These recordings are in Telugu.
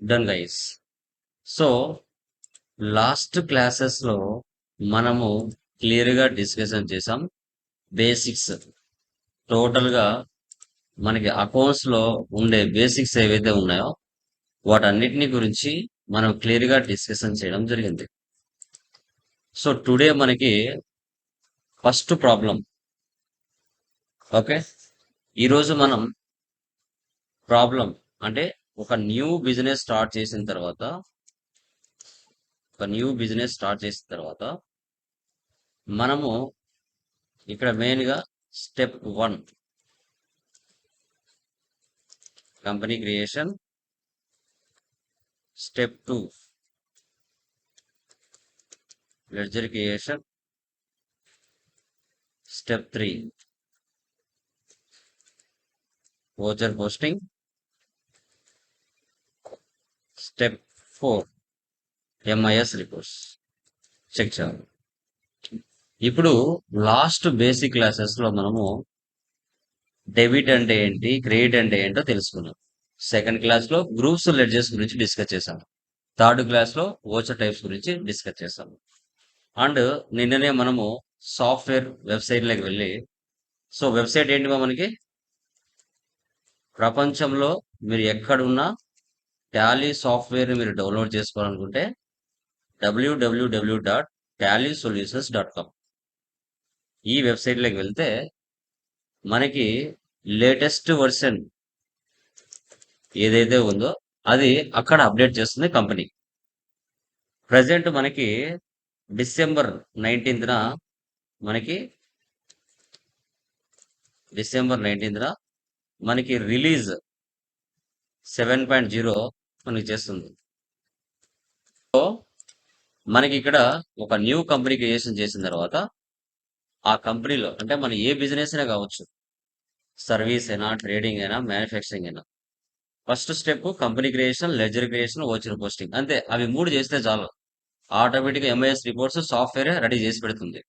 Done guys. So last classes లో మనము క్లియర్ గా డిస్కషన్ చేసాం. బేసిక్స్ టోటల్ గా మనకి అకౌంట్స్ లో ఉండే బేసిక్స్ ఏవైతే ఉన్నాయో వాటన్నిటిని గురించి మనం క్లియర్ గా డిస్కషన్ చేయడం జరిగింది. సో టుడే మనకి ఫస్ట్ ప్రాబ్లం. ఓకే, ఈరోజు మనం ప్రాబ్లం అంటే ఒక న్యూ బిజినెస్ స్టార్ట్ చేసిన తర్వాత మనము ఇక్కడ మెయిన్ గా step 1 company creation, step 2 ledger creation, step 3 voucher posting, step 4 MIS reports check చేయాలి. ఇప్పుడు లాస్ట్ బేసిక్ క్లాసెస్ లో మనము డెబిట్ అంటే ఏంటి, క్రెడిట్ అంటే ఏంటో తెలుసుకున్నాం. సెకండ్ క్లాస్ లో గ్రూప్స్ లెడ్జర్స్ గురించి డిస్కస్ చేసాం. థర్డ్ క్లాస్ లో వోచర్ టైప్స్ గురించి డిస్కస్ చేసాం. అండ్ నిన్ననే మనము సాఫ్ట్వేర్ వెబ్సైట్ లోకి వెళ్ళి, సో వెబ్సైట్ ఏంటి మనకి, ప్రపంచంలో మీరు ఎక్కడున్నా టాలీ సాఫ్ట్వేర్ మీరు డౌన్లోడ్ చేసుకోవాలనుకుంటే www.tallysolutions.com ఈ వెబ్సైట్ లోకి వెళ్తే మనకి లేటెస్ట్ వర్షన్ ఏదైతే ఉందో అది అక్కడ అప్డేట్ చేస్తుంది కంపెనీ. ప్రజెంట్ మనకి డిసెంబర్ 19న మనకి రిలీజ్ 7.0 మనకి చేస్తుంది. సో మనకి ఇక్కడ ఒక న్యూ కంపెనీ క్రియేషన్ చేసిన తర్వాత ఆ కంపెనీలో అంటే మన ఏ బిజినెస్ అయినా కావచ్చు, సర్వీస్ అయినా, ట్రేడింగ్ అయినా, మ్యానుఫ్యాక్చరింగ్ అయినా, first step company creation, ledger creation, voucher posting, అంతే. అవి 3 చేస్తే చాలు, automatic MIS reports software ready చేసి పెడుతుంది.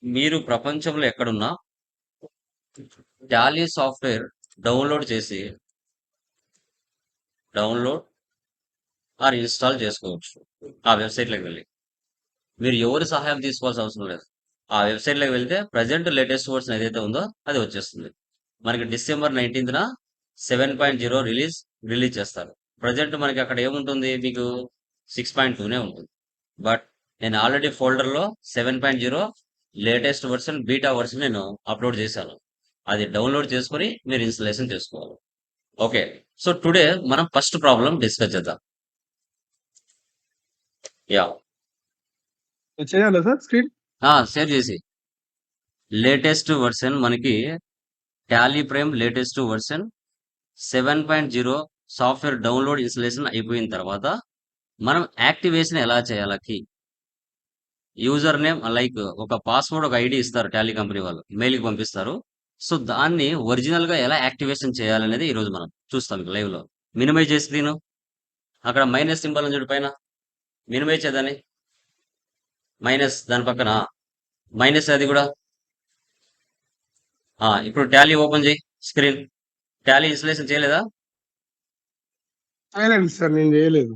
మీరు ప్రపంచంలో ఎక్కడున్నా Tally software download are install చేసుకోవచ్చు ఆ వెబ్సైట్ లోకి వెళ్ళి. మీరు ఎవరి సహాయం తీసుకోవాల్సిన అవసరం లేదు. ఆ వెబ్సైట్ లోకి వెళ్తే ప్రజెంట్ లేటెస్ట్ వర్షన్ ఏదైతే ఉందో అది వచ్చేస్తుంది. మనకి డిసెంబర్ 19న 7.0 రిలీజ్ చేస్తారు. ప్రజెంట్ మనకి అక్కడ ఏముంటుంది, మీకు 6.2నే ఉంటుంది. బట్ నేను ఆల్రెడీ ఫోల్డర్ లో 7.0 లేటెస్ట్ వర్షన్, బీటా వర్షన్ నేను అప్లోడ్ చేశాను. అది డౌన్లోడ్ చేసుకొని మీరు ఇన్స్టాలేషన్ చేసుకోవాలి. ఓకే, సో టుడే మనం ఫస్ట్ ప్రాబ్లం డిస్కస్ చేద్దాం. యా, చేయాలా సార్ స్క్రీన్? షేర్ చేసి లేటెస్ట్ వర్షన్ మనకి Tally prime latest version 7.0 software download installation అయిపోయిన తర్వాత మనం యాక్టివేషన్ ఎలా చేయాలి, యూజర్ నేమ్ లైక్ ఒక పాస్వర్డ్, ఒక ఐడి ఇస్తారు టాలీ కంపెనీ వాళ్ళు, మెయిల్కి పంపిస్తారు. సో దాన్ని ఒరిజినల్ గా ఎలా యాక్టివేషన్ చేయాలనేది ఈ రోజు మనం చూస్తాం లైవ్ లో. మినిమైజ్ చేసి దీను అక్కడ మైనస్ సింబల్ అని చూడు పైన, మినిమైజ్ చేద్దాన్ని, మైనస్ దాని పక్కన మైనస్ అది కూడా. ఇప్పుడు టాలీ ఓపెన్ చేయి స్క్రీన్. టాలీ ఇన్స్టలేషన్ చేయలేదా? చేయలేదు సార్, నేను చేయలేదు.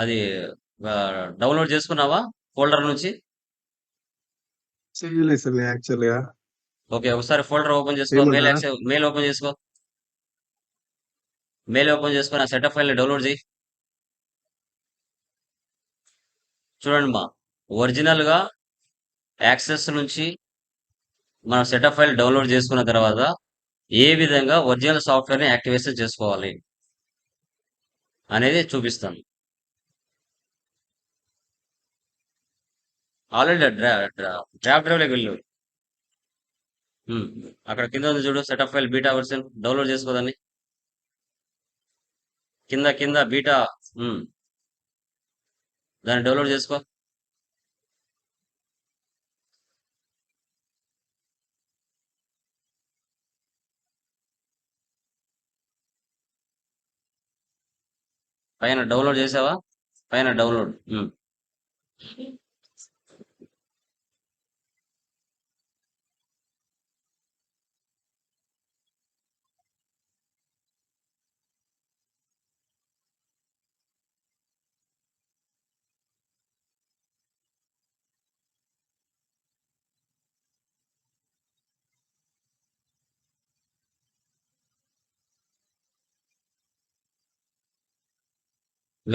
అది డౌన్లోడ్ చేసుకున్నావా ఫోల్డర్ నుంచి? చేయలేదు సార్ నేను యాక్చువల్ గా. ఓకే, ఒకసారి ఫోల్డర్ ఓపెన్ చేసుకో, చేయమంటారా? మెయిల్ ఓపెన్ చేసుకో. మెయిల్ ఓపెన్ చేసుకొని ఆ సెటప్ ఫైల్ డౌన్లోడ్ చేయి. చూడండి మా, ఒరిజినల్ గా యాక్సెస్ నుంచి మనం సెటప్ ఫైల్ డౌన్లోడ్ చేసుకున్న తర్వాత ఏ విధంగా ఒరిజినల్ సాఫ్ట్వేర్ ని యాక్టివేషన్ చేసుకోవాలి అనేది చూపిస్తాను. ఆల్రెడీ డ్రాఫ్ట్ డ్రైవ్ లోకి వెళ్ళు. అక్కడ కింద ఉంది చూడు, setup file beta version, download చేసుకోదాన్ని. కింద కింద బీటా, దాన్ని డౌన్లోడ్ చేసుకో. పైన డౌన్లోడ్ చేసావా? పైన డౌన్లోడ్.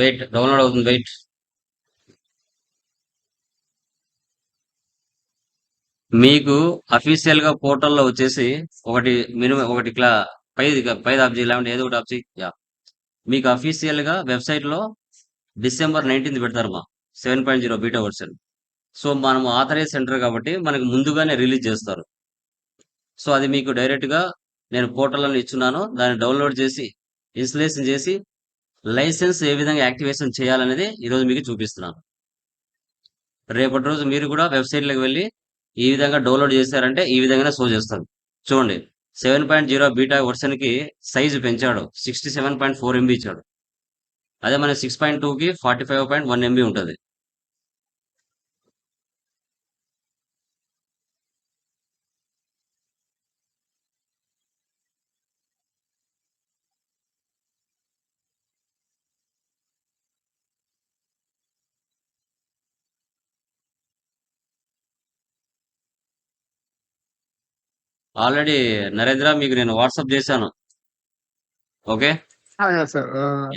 వెయిట్, డౌన్లోడ్ అవుతుంది, వెయిట్. మీకు అఫీషియల్ గా పోర్టల్లో వచ్చేసి ఒకటి మినిమం ఒకటి ఇట్లా పైది ఆప్జీ లేకుంటే ఏదో ఒకటి ఆప్జీ యా. మీకు అఫీషియల్ గా వెబ్సైట్ లో December 19 పెడతారు మా 7.0 బీటా వర్షన్. సో మనం ఆథరైజ్ సెంటర్ కాబట్టి మనకి ముందుగానే రిలీజ్ చేస్తారు. సో అది మీకు డైరెక్ట్ గా నేను పోర్టల్లో ఇచ్చున్నాను, దాన్ని డౌన్లోడ్ చేసి ఇన్స్టలేషన్ చేసి లైసెన్స్ ఏ విధంగా యాక్టివేషన్ చేయాలనేది ఈరోజు మీకు చూపిస్తున్నాను. రేపటి రోజు మీరు కూడా వెబ్సైట్లోకి వెళ్ళి ఈ విధంగా డౌన్లోడ్ చేశారంటే ఈ విధంగానే షో చేస్తారు. చూడండి, 7.0 బీటా వర్షన్ కి సైజు పెంచాడు, 67.4 MB ఇచ్చాడు. అదే మన 6.2కి 45.1 MB ఉంటుంది. ఆల్రెడీ నరేంద్ర మీకు నేను వాట్సాప్ చేశాను. ఓకే, సార్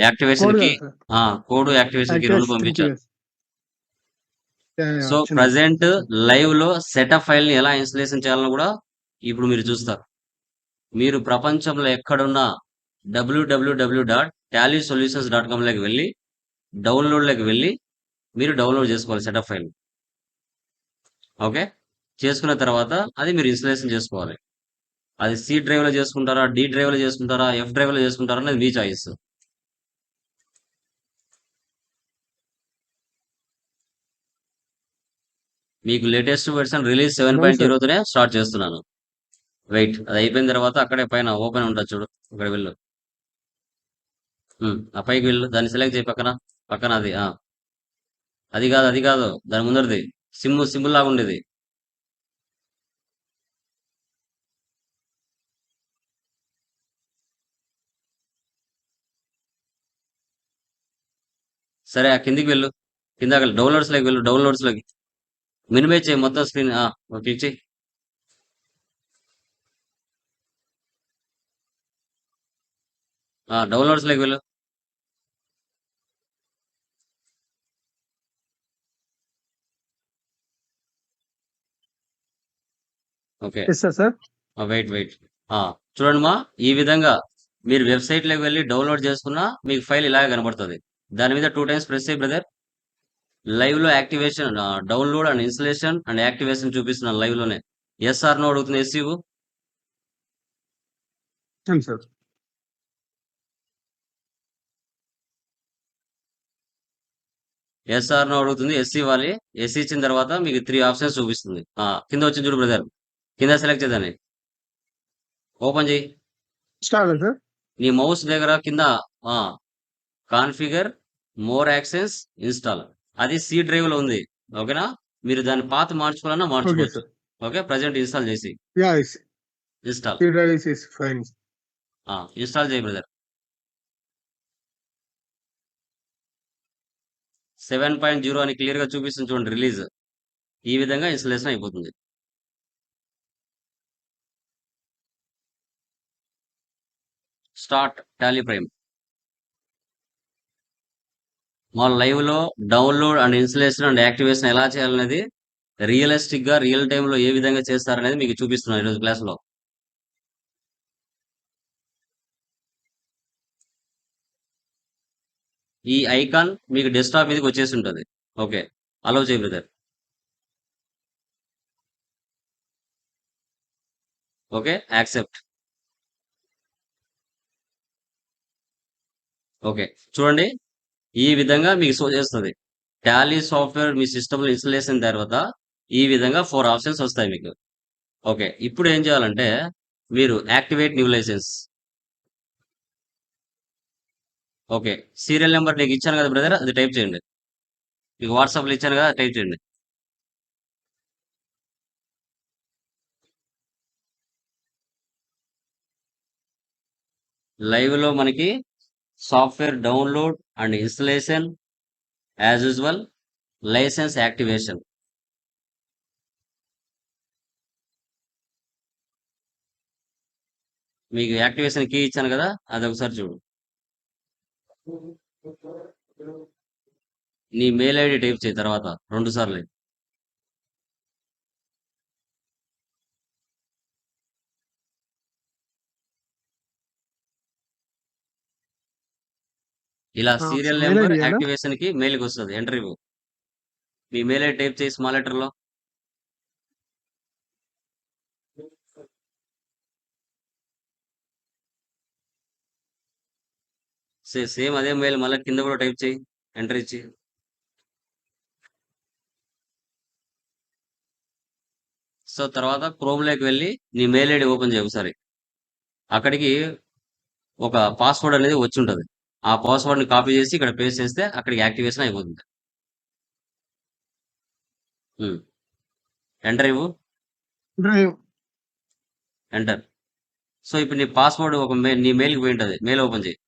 యాక్టివేషన్ కోడ్ కి కదా సార్ కోడ్ యాక్టివేషన్ కి రెండు యాక్టివేషన్ కి పంపించాను. సో వచ్చింది ప్రజెంట్ లైవ్ లో సెటప్ ఫైల్ ని ఎలా ఇన్స్టలేషన్ చేయాలని కూడా ఇప్పుడు మీరు చూస్తారు. మీరు ప్రపంచంలో ఎక్కడున్నా www.tallysolutions.com లోకి వెళ్ళి డౌన్లోడ్ లోకి వెళ్ళి మీరు డౌన్లోడ్ చేసుకోవాలి సెటప్ ఫైల్. ఓకే, చేసుకున్న తర్వాత అది మీరు ఇన్స్టలేషన్ చేసుకోవాలి. అది సి డ్రైవ్ లో చేసుకుంటారా, డి డ్రైవ్ లో చేసుకుంటారా, ఎఫ్ డ్రైవ్ లో చేసుకుంటారా అనేది మీ చాయిస్. మీకు లేటెస్ట్ వెర్షన్ రిలీజ్ అవును సార్ 7.0తోనే స్టార్ట్ చేస్తున్నాను. వెయిట్, అది అయిపోయిన తర్వాత అక్కడే పైన ఓపెన్ ఉంటుంది చూడు, అక్కడ వెళ్ళు. ఆ పైకి వెళ్ళు, దాన్ని సెలెక్ట్ చేయి, పక్కన పక్కన అది అది కాదు దాని ముందరిది సింబుల్ లాగా ఉండేది. సరే, ఆ కిందికి వెళ్ళు, కింద డౌన్లోడ్స్ లోకి వెళ్ళు, డౌన్లోడ్స్ లోకి మినిమైజ్ చేయి మొత్తం స్క్రీన్, క్లిక్ చేయి. డౌన్లోడ్స్ లోకి వెళ్ళు. ఓకే, ఇస్తా సార్ వెయిట్. చూడండి మా, ఈ విధంగా మీరు వెబ్సైట్ లోకి వెళ్ళి డౌన్లోడ్ చేసుకున్నా మీకు ఫైల్ ఇలాగే కనబడుతుంది. దాని మీద 2 టైమ్స్ ప్రెస్ చేయి బ్రదర్. లైవ్ లో activation, download and installation and activation చూపిస్తున్నాను లైవ్ లోనే. ఎస్ఆర్ నో అడుగుతుంది, ఎస్సీ సార్ ఎస్ఆర్ నో అడుగుతుంది, ఎస్సీ ఇవ్వాలి. ఎస్సీ ఇచ్చిన తర్వాత మీకు 3 ఆప్షన్స్ చూపిస్తుంది. కింద వచ్చింది చూడు బ్రదర్, కింద సెలెక్ట్ చేద్దాన్ని ఓపెన్ చేయి. స్టార్ట్ సార్ నీ మౌస్ దగ్గర కింద కాన్ఫిగర్ మోర్ యాక్సెస్ ఇన్స్టాల్, అది సి డ్రైవ్ లో ఉంది. ఓకేనా, మీరు దాన్ని పాత్ మార్చుకోవాలన్నా ఓకే మార్చుకోవచ్చు. సార్ ఓకే, ప్రజెంట్ ఇన్స్టాల్ చేసి yeah install C drive is fine install చేయి బ్రదర్. 7.0 అని క్లియర్ గా చూపిస్తుంది చూడండి రిలీజ్. ఈ విధంగా ఇన్స్టలేషన్ అయిపోతుంది. Start Tally prime. మా లైవ్ లో download and installation and activation ఎలా చేయాలనేది రియలిస్టిక్ గా రియల్ టైమ్ లో ఏ విధంగా చేస్తారనేది మీకు చూపిస్తున్నాను ఈరోజు క్లాస్ లో. ఈ ఐకాన్ మీకు డెస్క్టాప్ మీదకి వచ్చేసి ఉంటుంది. ఓకే, అలౌ చేయి బ్రదర్. Okay, accept. ఓకే, చూడండి, ఈ విధంగా మీకు షో చేస్తుంది. టాలీ సాఫ్ట్వేర్ మీ సిస్టమ్ లో ఇన్స్టలేషన్ తర్వాత ఈ విధంగా 4 ఆప్షన్స్ వస్తాయి మీకు. ఓకే, ఇప్పుడు ఏం చేయాలంటే మీరు activate new license. Okay, serial number నీకు ఇచ్చాను కదా బ్రదర్, అది టైప్ చేయండి. మీకు వాట్సాప్ లో ఇచ్చాను కదా, టైప్ చేయండి. లైవ్ లో మనకి software download and installation as usual, license activation. మీకు యాక్టివేషన్ కీ ఇచ్చాను కదా, అది ఒకసారి చూడు. నీ మెయిల్ ఐడి టైప్ చేయి తర్వాత 2 సార్లు. ఇలా సీరియల్ మెయిల్ నెంబర్ ఐడి ఇయ్యాలా? యాక్టివేషన్‌కి మెయిల్‌కొస్తది. ఎంటర్ ఇవ్వు. మీ మెయిల్ ఐడి టైప్ చేయి స్మాల్ లెటర్‌లో. సేమ్ అదే మెయిల్ మళ్ళా కింద కూడా టైప్ చేయి. ఎంటర్ ఇచ్చి. సో, తర్వాత క్రోమ్‌లోకి వెళ్లి నీ మెయిల్ ఐడి ఓపెన్ చేయి ఒకసారి. అక్కడికి ఒక పాస్‌వర్డ్ అనేది వచ్చుంటది. ఆ పాస్‌వర్డ్‌ని కాపీ చేసి ఇక్కడ పేస్ట్ చేస్తే అక్కడికి యాక్టివేషన్ అయిపోతుంది. హ్మ్. ఎంటర్ ఇవ్వు. డ్రైవ్. ఎంటర్. సో, ఇప్పుడు నీ పాస్‌వర్డ్ ఒక నీ మెయిల్‌కి పోయుంటది. మెయిల్ ఓపెన్ చేయి.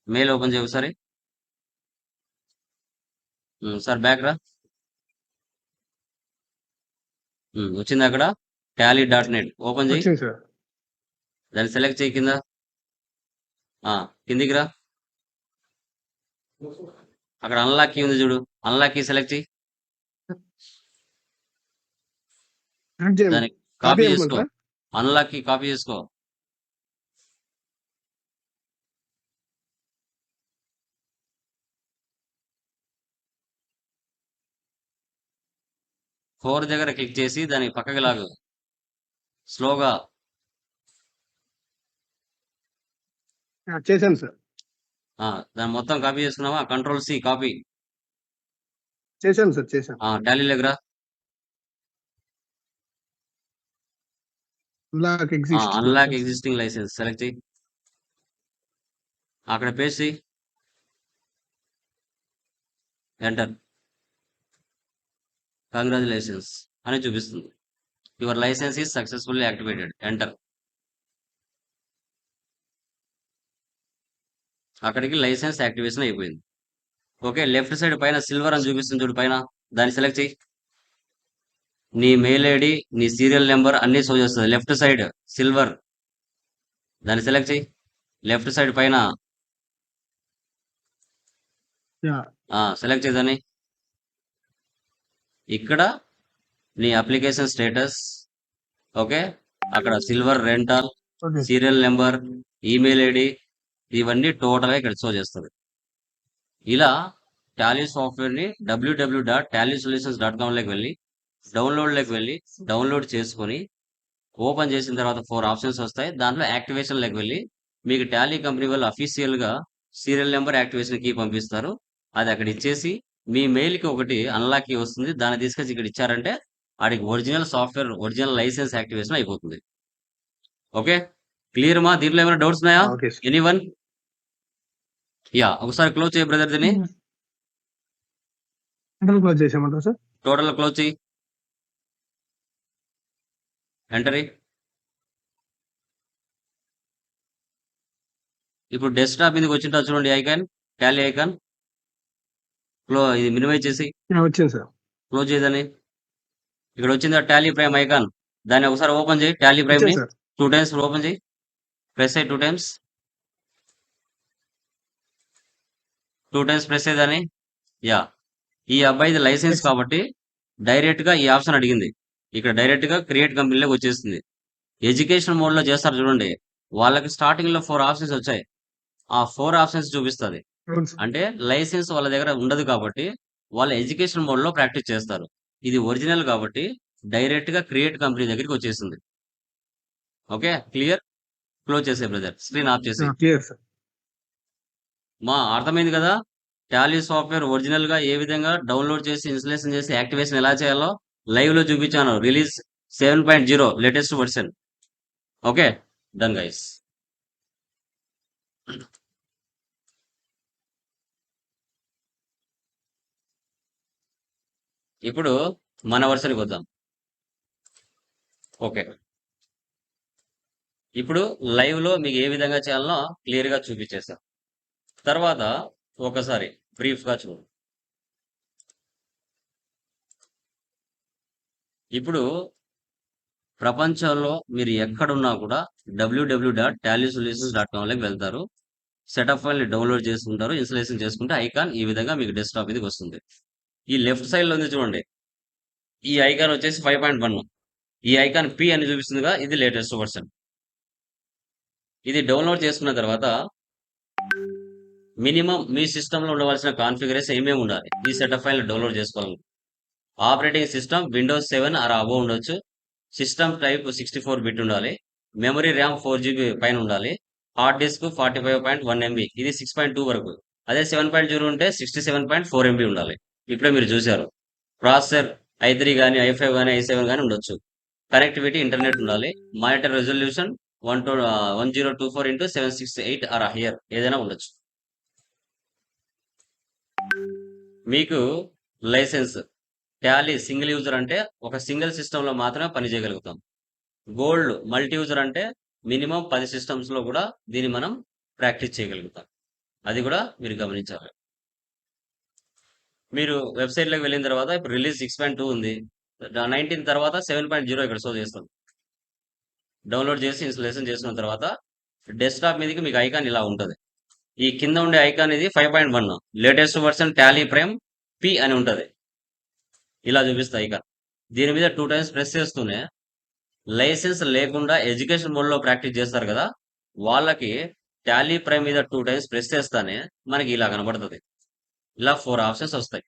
మెయిల్ ఓపెన్ చేయి ఒకసారి. సార్ బ్యాక్ రా. వచ్చిందా అక్కడ? tally.net ఓపెన్ చేయి. వచ్చింది సార్. దాన్ని సెలెక్ట్ చేయి కింద. కిందికి రా. అక్కడ అన్లాక్ కీ ఉంది చూడు. అన్లాక్ కీ సెలెక్ట్ చేయి. కనెక్ట్ చేయమని దాన్ని కాపీ కాపీ చేసుకో. చేయమంటారా? అన్లాక్ కీ కాపీ చేసుకో. ఫోర్ దగ్గర క్లిక్ చేసి దాన్ని పక్కకి లాగు. స్లోగా. చేశాను సార్. దాన్ని మొత్తం కాపీ చేసుకున్నావా? Control C copy. చేశాను సార్. చేశాను. టాలీలోకి రా. Unlock exist. Unlock existing license select చేయి. అక్కడ పేస్ట్ చేయి. ఎంటర్. కంగ్రాచులేషన్స్ అని చూపిస్తుంది. Your license is successfully activated. Enter. అక్కడికి లైసెన్స్ యాక్టివేషన్ అయిపోయింది. ఓకే, లెఫ్ట్ సైడ్ పైన సిల్వర్ అని చూపిస్తుంది చూడు పైన. దాన్ని సెలెక్ట్ చేయి. నీ మెయిల్ ఐడి, నీ సీరియల్ నెంబర్ అన్ని షో చేస్తుంది. లెఫ్ట్ సైడ్ సిల్వర్ దాన్ని సెలెక్ట్ చేయి. లెఫ్ట్ సైడ్ పైన సెలెక్ట్ చేద్దాన్ని. ఇక్కడ నీ అప్లికేషన్ స్టేటస్. ఓకే, అక్కడ silver rental, okay. Serial number, email ID ఇవన్నీ టోటల్గా ఇక్కడ షో చేస్తుంది. ఇలా టాలీ సాఫ్ట్వేర్ని www.tallysolutions.com లోకి వెళ్ళి డౌన్లోడ్లోకి వెళ్ళి డౌన్లోడ్ చేసుకొని ఓపెన్ చేసిన తర్వాత 4 ఆప్షన్స్ వస్తాయి. దాంట్లో యాక్టివేషన్లోకి వెళ్ళి మీకు టాలీ కంపెనీ వాళ్ళు అఫీషియల్గా సీరియల్ నెంబర్ యాక్టివేషన్ కీ పంపిస్తారు. అది అక్కడ ఇచ్చేసి మీ మెయిల్కి ఒకటి అన్లాక్ కీ వస్తుంది. దాన్ని తీసుకొచ్చి ఇక్కడ ఇచ్చారంటే వాడికి original software original licence activation అయిపోతుంది. ఓకే, క్లియర్ మా? దీంట్లో ఏమైనా డౌట్స్ ఉన్నాయా? Okay sir. ఎనీవన్? ఒకసారి క్లోజ్ చేయ బ్రదర్ దీన్ని. క్లోజ్ చేసామంటారా సార్? టోటల్ క్లోజ్ చేయి. ఎంటర్. ఇప్పుడు డెస్క్టాప్ మీదకి వచ్చింటా చూడండి ఐకాన్, టాలీ ఐకాన్. ఇది మినిమైజ్ చేసి వచ్చింది సార్. క్లోజ్ చేయదని. ఇక్కడ వచ్చింది టాలీ ప్రైమ్ ఐకాన్. దాన్ని ఒకసారి ఓపెన్ చేయి. టాలీ ప్రైమ్ ని వచ్చింది సార్. 2 టైమ్స్ ఓపెన్ చేయి. ప్రెస్ అయ్యి 2 టైమ్స్. 2 టైమ్స్ ప్రెస్ అయ్యేదాన్ని. ఈ అబ్బాయిది లైసెన్స్ కాబట్టి డైరెక్ట్ గా ఈ ఆప్షన్ అడిగింది. ఇక్కడ డైరెక్ట్ గా క్రియేట్ కంపెనీలోకి వచ్చేస్తుంది. ఎడ్యుకేషన్ మోడ్ లో చేస్తారు చూడండి, వాళ్ళకి స్టార్టింగ్ లో 4 ఆప్షన్స్ వచ్చాయి. ఆ 4 ఆప్షన్స్ చూపిస్తుంది. అవును సార్. అంటే లైసెన్స్ వాళ్ళ దగ్గర ఉండదు కాబట్టి వాళ్ళు ఎడ్యుకేషన్ మోడ్ లో ప్రాక్టీస్ చేస్తారు. ఇది ఒరిజినల్ కాబట్టి డైరెక్ట్ గా క్రియేట్ కంపెనీ దగ్గరికి వచ్చేసింది. Okay, clear? క్లోజ్ చేసే బ్రదర్, స్క్రీన్ ఆఫ్ చేసి. Clear sir. అర్థమైంది కదా? టాలీ సాఫ్ట్వేర్ ఒరిజినల్ గా ఏ విధంగా డౌన్లోడ్ చేసి ఇన్స్టాలేషన్ చేసి యాక్టివేషన్ ఎలా చేయాలో లైవ్ లో చూపించాను. Release 7.0 latest version. Okay, done guys. ఇప్పుడు మన వర్షన్కి వద్దాం. ఓకే, ఇప్పుడు లైవ్ లో మీకు ఏ విధంగా చేయాలో క్లియర్ గా చూపించేసాం. తర్వాత ఒకసారి బ్రీఫ్ గా చూడు. ఇప్పుడు ప్రపంచంలో మీరు ఎక్కడున్నా కూడా www.talysolutions.com లోకి వెళ్తారు. సెటప్ ఫైల్‌ని డౌన్‌లోడ్ చేసుకుంటారు. ఇన్‌స్టాలేషన్ చేసుకుంటే ఐకాన్ ఈ విధంగా మీకు డెస్క్‌టాప్ మీదకి వస్తుంది. ఈ లెఫ్ట్ సైడ్‌లో ఉంది చూడండి. ఈ ఐకాన్ వచ్చేసి 5.1. ఈ ఐకాన్ పి అని చూపిస్తుందిగా, ఇది లేటెస్ట్ వర్షన్. ఇది డౌన్‌లోడ్ చేసుకున్న తర్వాత మినిమం మీ సిస్టమ్‌లో ఉండవలసిన కాన్ఫిగరేషన్ ఏమేమి ఉండాలి ఈ సెటప్ ఫైల్‌ని డౌన్‌లోడ్ చేసుకోవాలంటే? Operating system Windows 7 or above ఉండొచ్చు. సిస్టమ్ టైప్ 64 బిట్ ఉండాలి. మెమరీ ర్యామ్ 4 జీబీ పైన ఉండాలి. హార్డ్ డిస్క్ 45.1 ఎంబీ, ఇది 6.2 వరకు. అదే 7.0 ఉంటే 67.4 ఎంబీ ఉండాలి. ఇప్పుడే మీరు చూశారు. ప్రాసెసర్ i3 గాని, i5 గాని, i7 గాని ఉండొచ్చు. కనెక్టివిటీ ఇంటర్నెట్ ఉండాలి. Monitor resolution 1024x768 or higher ఏదైనా ఉండొచ్చు. మీకు లైసెన్స్ టాలీ సింగిల్ యూజర్ అంటే ఒక సింగిల్ సిస్టంలో మాత్రమే పని చేయగలుగుతాం. గోల్డ్ మల్టీ యూజర్ అంటే మినిమం 10 సిస్టమ్స్ లో కూడా దీన్ని మనం ప్రాక్టీస్ చేయగలుగుతాం. అది కూడా మీరు గమనించాలి. మీరు వెబ్సైట్ లోకి వెళ్ళిన తర్వాత ఇప్పుడు రిలీజ్ 6.2 ఉంది. 19 తర్వాత 7.0 ఇక్కడ షో చేస్తాం. డౌన్లోడ్ చేసి ఇన్స్టాలేషన్ చేసుకున్న తర్వాత డెస్క్టాప్ మీదకి మీకు ఐకాన్ ఇలా ఉంటుంది. ఈ కింద ఉండే ఐకాన్ ఇది 5.1 latest version Tally prime P అని ఉంటది. ఇలా చూపిస్తాయి ఐకాన్. దీని మీద 2 టైమ్స్ ప్రెస్ చేస్తూనే లైసెన్స్ లేకుండా ఎడ్యుకేషన్ మోడ్ లో ప్రాక్టీస్ చేస్తారు కదా, వాళ్ళకి టాలీ ప్రైమ్ మీద 2 టైమ్స్ ప్రెస్ చేస్తానే మనకి ఇలా కనబడుతుంది. ఇలా 4 ఆప్షన్స్ వస్తాయి.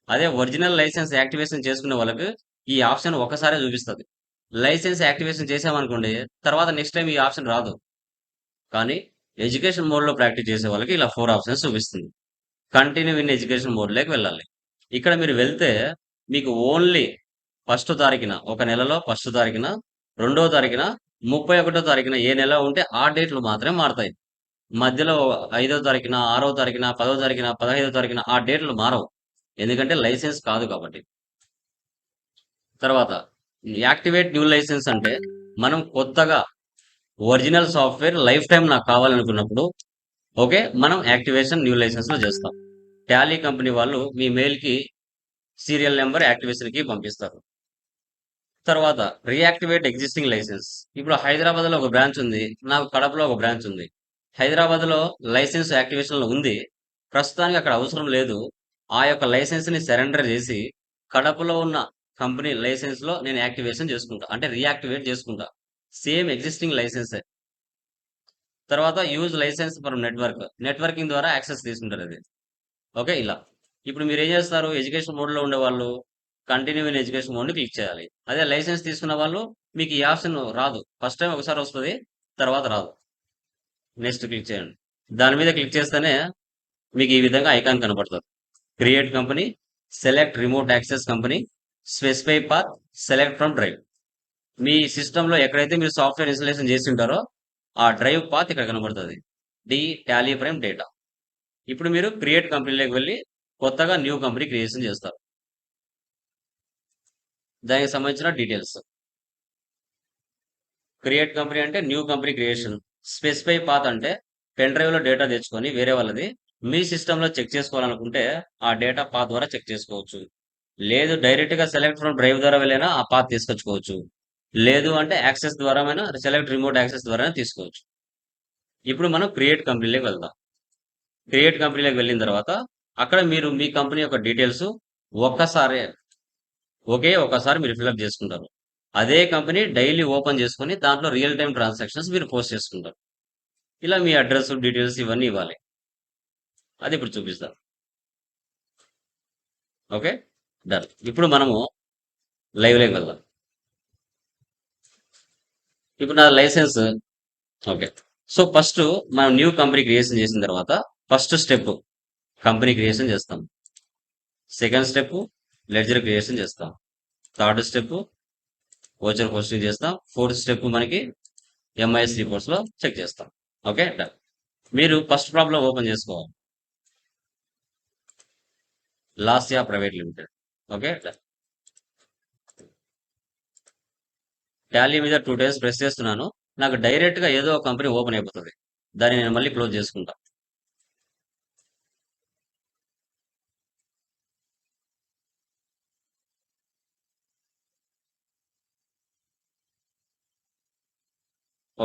అదే ఒరిజినల్ లైసెన్స్ యాక్టివేషన్ చేసుకునే వాళ్ళకి ఈ ఆప్షన్ ఒకసారే చూపిస్తుంది. లైసెన్స్ యాక్టివేషన్ చేసామనుకోండి, తర్వాత నెక్స్ట్ టైం ఈ ఆప్షన్ రాదు. కానీ ఎడ్యుకేషన్ మోడ్ లో ప్రాక్టీస్ చేసే వాళ్ళకి ఇలా 4 ఆప్షన్స్ చూపిస్తుంది. కంటిన్యూ ఇన్ ఎడ్యుకేషన్ మోడ్ లోకి వెళ్ళాలి. ఇక్కడ మీరు వెళ్తే మీకు ఓన్లీ ఫస్ట్ తారీఖున, ఒక నెలలో ఫస్ట్ తారీఖున, 2వ తారీఖున, 31వ తారీఖున ఏ నెల ఉంటే ఆ డేట్లు మాత్రమే మారతాయి. మధ్యలో 5వ తారీఖున, 6వ తారీఖున, 10వ తారీఖున, 15వ తారీఖున ఆ డేట్లు మారవు. ఎందుకంటే లైసెన్స్ కాదు కాబట్టి. తర్వాత యాక్టివేట్ న్యూ లైసెన్స్ అంటే మనం కొత్తగా ఒరిజినల్ సాఫ్ట్వేర్ లైఫ్ టైం నాకు కావాలనుకున్నప్పుడు ఓకే, మనం యాక్టివేషన్ న్యూ లైసెన్స్ లో చేస్తాం. టాలీ కంపెనీ వాళ్ళు మీ మెయిల్ కి సీరియల్ నెంబర్ యాక్టివేషన్ కి పంపిస్తారు. తర్వాత రీయాక్టివేట్ ఎగ్జిస్టింగ్ లైసెన్స్. ఇప్పుడు హైదరాబాద్ లో ఒక బ్రాంచ్ ఉంది, నాకు కడపలో ఒక బ్రాంచ్ ఉంది. హైదరాబాద్ లో లైసెన్స్ యాక్టివేషన్ లో ఉంది, ప్రస్తుతానికి అక్కడ అవసరం లేదు. ఆ యొక్క లైసెన్స్ ని సరెండర్ చేసి కడపలో ఉన్న కంపెనీ లైసెన్స్ లో నేను యాక్టివేషన్ చేసుకుంటా, అంటే రీయాక్టివేట్ చేసుకుంటా. Same existing license. తర్వాత యూజ్ లైసెన్స్ ఫర్ నెట్వర్కింగ్ ద్వారా యాక్సెస్ తీసుకుంటారు అది. ఓకే, ఇలా. ఇప్పుడు మీరు ఏం చేస్తారు, ఎడ్యుకేషన్ మోడ్ లో ఉండే వాళ్ళు కంటిన్యూ ఇన్ ఎడ్యుకేషన్ మోడ్ ని క్లిక్ చేయాలి. అదే లైసెన్స్ తీసుకున్న వాళ్ళు మీకు ఈ ఆప్షన్ రాదు. ఫస్ట్ టైం ఒకసారి వస్తుంది, తర్వాత రాదు. నెక్స్ట్ క్లిక్ చేయండి. దాని మీద క్లిక్ చేస్తేనే మీకు ఈ విధంగా ఐకాన్ కనబడుతుంది. Create company, select remote access company, specify path, select from drive. మీ సిస్టంలో ఎక్కడైతే మీరు సాఫ్ట్వేర్ ఇన్స్టాలేషన్ చేసి ఉంటారో ఆ డ్రైవ్ పాత్ ఇక్కడ కనబడుతుంది. D Tally prime data. ఇప్పుడు మీరు క్రియేట్ కంపెనీలోకి వెళ్ళి కొత్తగా న్యూ కంపెనీ క్రియేషన్ చేస్తారు. దానికి సంబంధించిన డీటెయిల్స్. క్రియేట్ కంపెనీ అంటే new company creation. Specify path అంటే పెన్ డ్రైవ్ లో డేటా తెచ్చుకొని వేరే వాళ్ళది మీ సిస్టంలో చెక్ చేసుకోవాలనుకుంటే ఆ డేటా పాత్ ద్వారా చెక్ చేసుకోవచ్చు. లేదు డైరెక్ట్ గా సెలెక్ట్ ఫ్రమ్ డ్రైవ్ ద్వారా వెళ్ళినా ఆ పాత్ తీసుకొచ్చుకోవచ్చు. లేదు అంటే యాక్సెస్ ద్వారా సెలెక్ట్ రిమోట్ యాక్సెస్ ద్వారా తీసుకోవచ్చు. ఇప్పుడు మనం క్రియేట్ కంపెనీలోకి వెళ్దాం. క్రియేట్ కంపెనీలోకి వెళ్ళిన తర్వాత అక్కడ మీరు మీ కంపెనీ యొక్క డీటెయిల్స్ ఒక్కసారి మీరు ఫిల్అప్ చేసుకుంటారు. అదే కంపెనీ డైలీ ఓపెన్ చేసుకొని దాంట్లో రియల్ టైం ట్రాన్సాక్షన్స్ మీరు పోస్ట్ చేసుకుంటారు. ఇలా మీ అడ్రస్ డీటెయిల్స్ ఇవన్నీ ఇవ్వాలి. అది ఇప్పుడు చూపిస్తాను. Okay, done. ఇప్పుడు మనము లైవ్లోకి వెళ్దాం. ఇప్పుడు నా లైసెన్స్ ఓకే. సో ఫస్ట్ మనం న్యూ కంపెనీ క్రియేషన్ చేసిన తర్వాత ఫస్ట్ స్టెప్ కంపెనీ క్రియేషన్ చేస్తాం. సెకండ్ స్టెప్ లెడ్జర్ క్రియేషన్ చేస్తాం. థర్డ్ స్టెప్ ఓచర్ పోస్టింగ్ చేస్తాం. ఫోర్త్ స్టెప్ మనకి ఎంఐఎస్ రిపోర్ట్స్ లో చెక్ చేస్తాం. Okay, done. మీరు ఫస్ట్ ప్రాబ్లం ఓపెన్ చేసుకోవాలి. Lasya private limited. Okay, done. Tally మీద 2 టైమ్స్ ప్రెస్ చేస్తున్నాను, నాకు డైరెక్ట్ గా ఏదో ఒక కంపెనీ ఓపెన్ అయిపోతుంది. దాన్ని నేను మళ్ళీ క్లోజ్ చేసుకుంటా.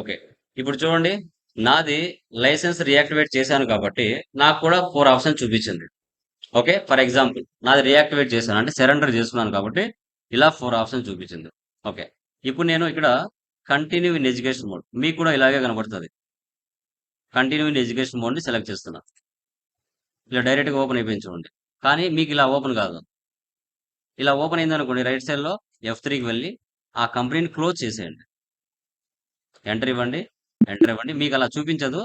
ఓకే. ఇప్పుడు చూడండి, నాది లైసెన్స్ రీయాక్టివేట్ చేశాను కాబట్టి నాకు కూడా 4 ఆప్షన్ చూపించింది. ఓకే. ఫర్ ఎగ్జాంపుల్ నాది రీయాక్టివేట్ చేశాను అంటే సరెండర్ చేసుకున్నాను కాబట్టి ఇలా 4 ఆప్షన్ చూపించింది. ఓకే. ఇప్పుడు నేను ఇక్కడ కంటిన్యూ ఇన్ ఎడ్యుకేషన్ మోడ్ మీకు కూడా ఇలాగే కనబడుతుంది. కంటిన్యూ ఇన్ ఎడ్యుకేషన్ మోడ్ని సెలెక్ట్ చేస్తున్నా. ఇలా డైరెక్ట్గా ఓపెన్ అయిపోయింది చూడండి. కానీ మీకు ఇలా ఓపెన్ కాదు. ఇలా ఓపెన్ అయింది అనుకోండి, రైట్ సైడ్ లో F3కి వెళ్ళి ఆ కంపెనీని క్లోజ్ చేసేయండి. ఎంటర్ ఇవ్వండి. ఎంటర్ ఇవ్వండి. మీకు అలా చూపించదు.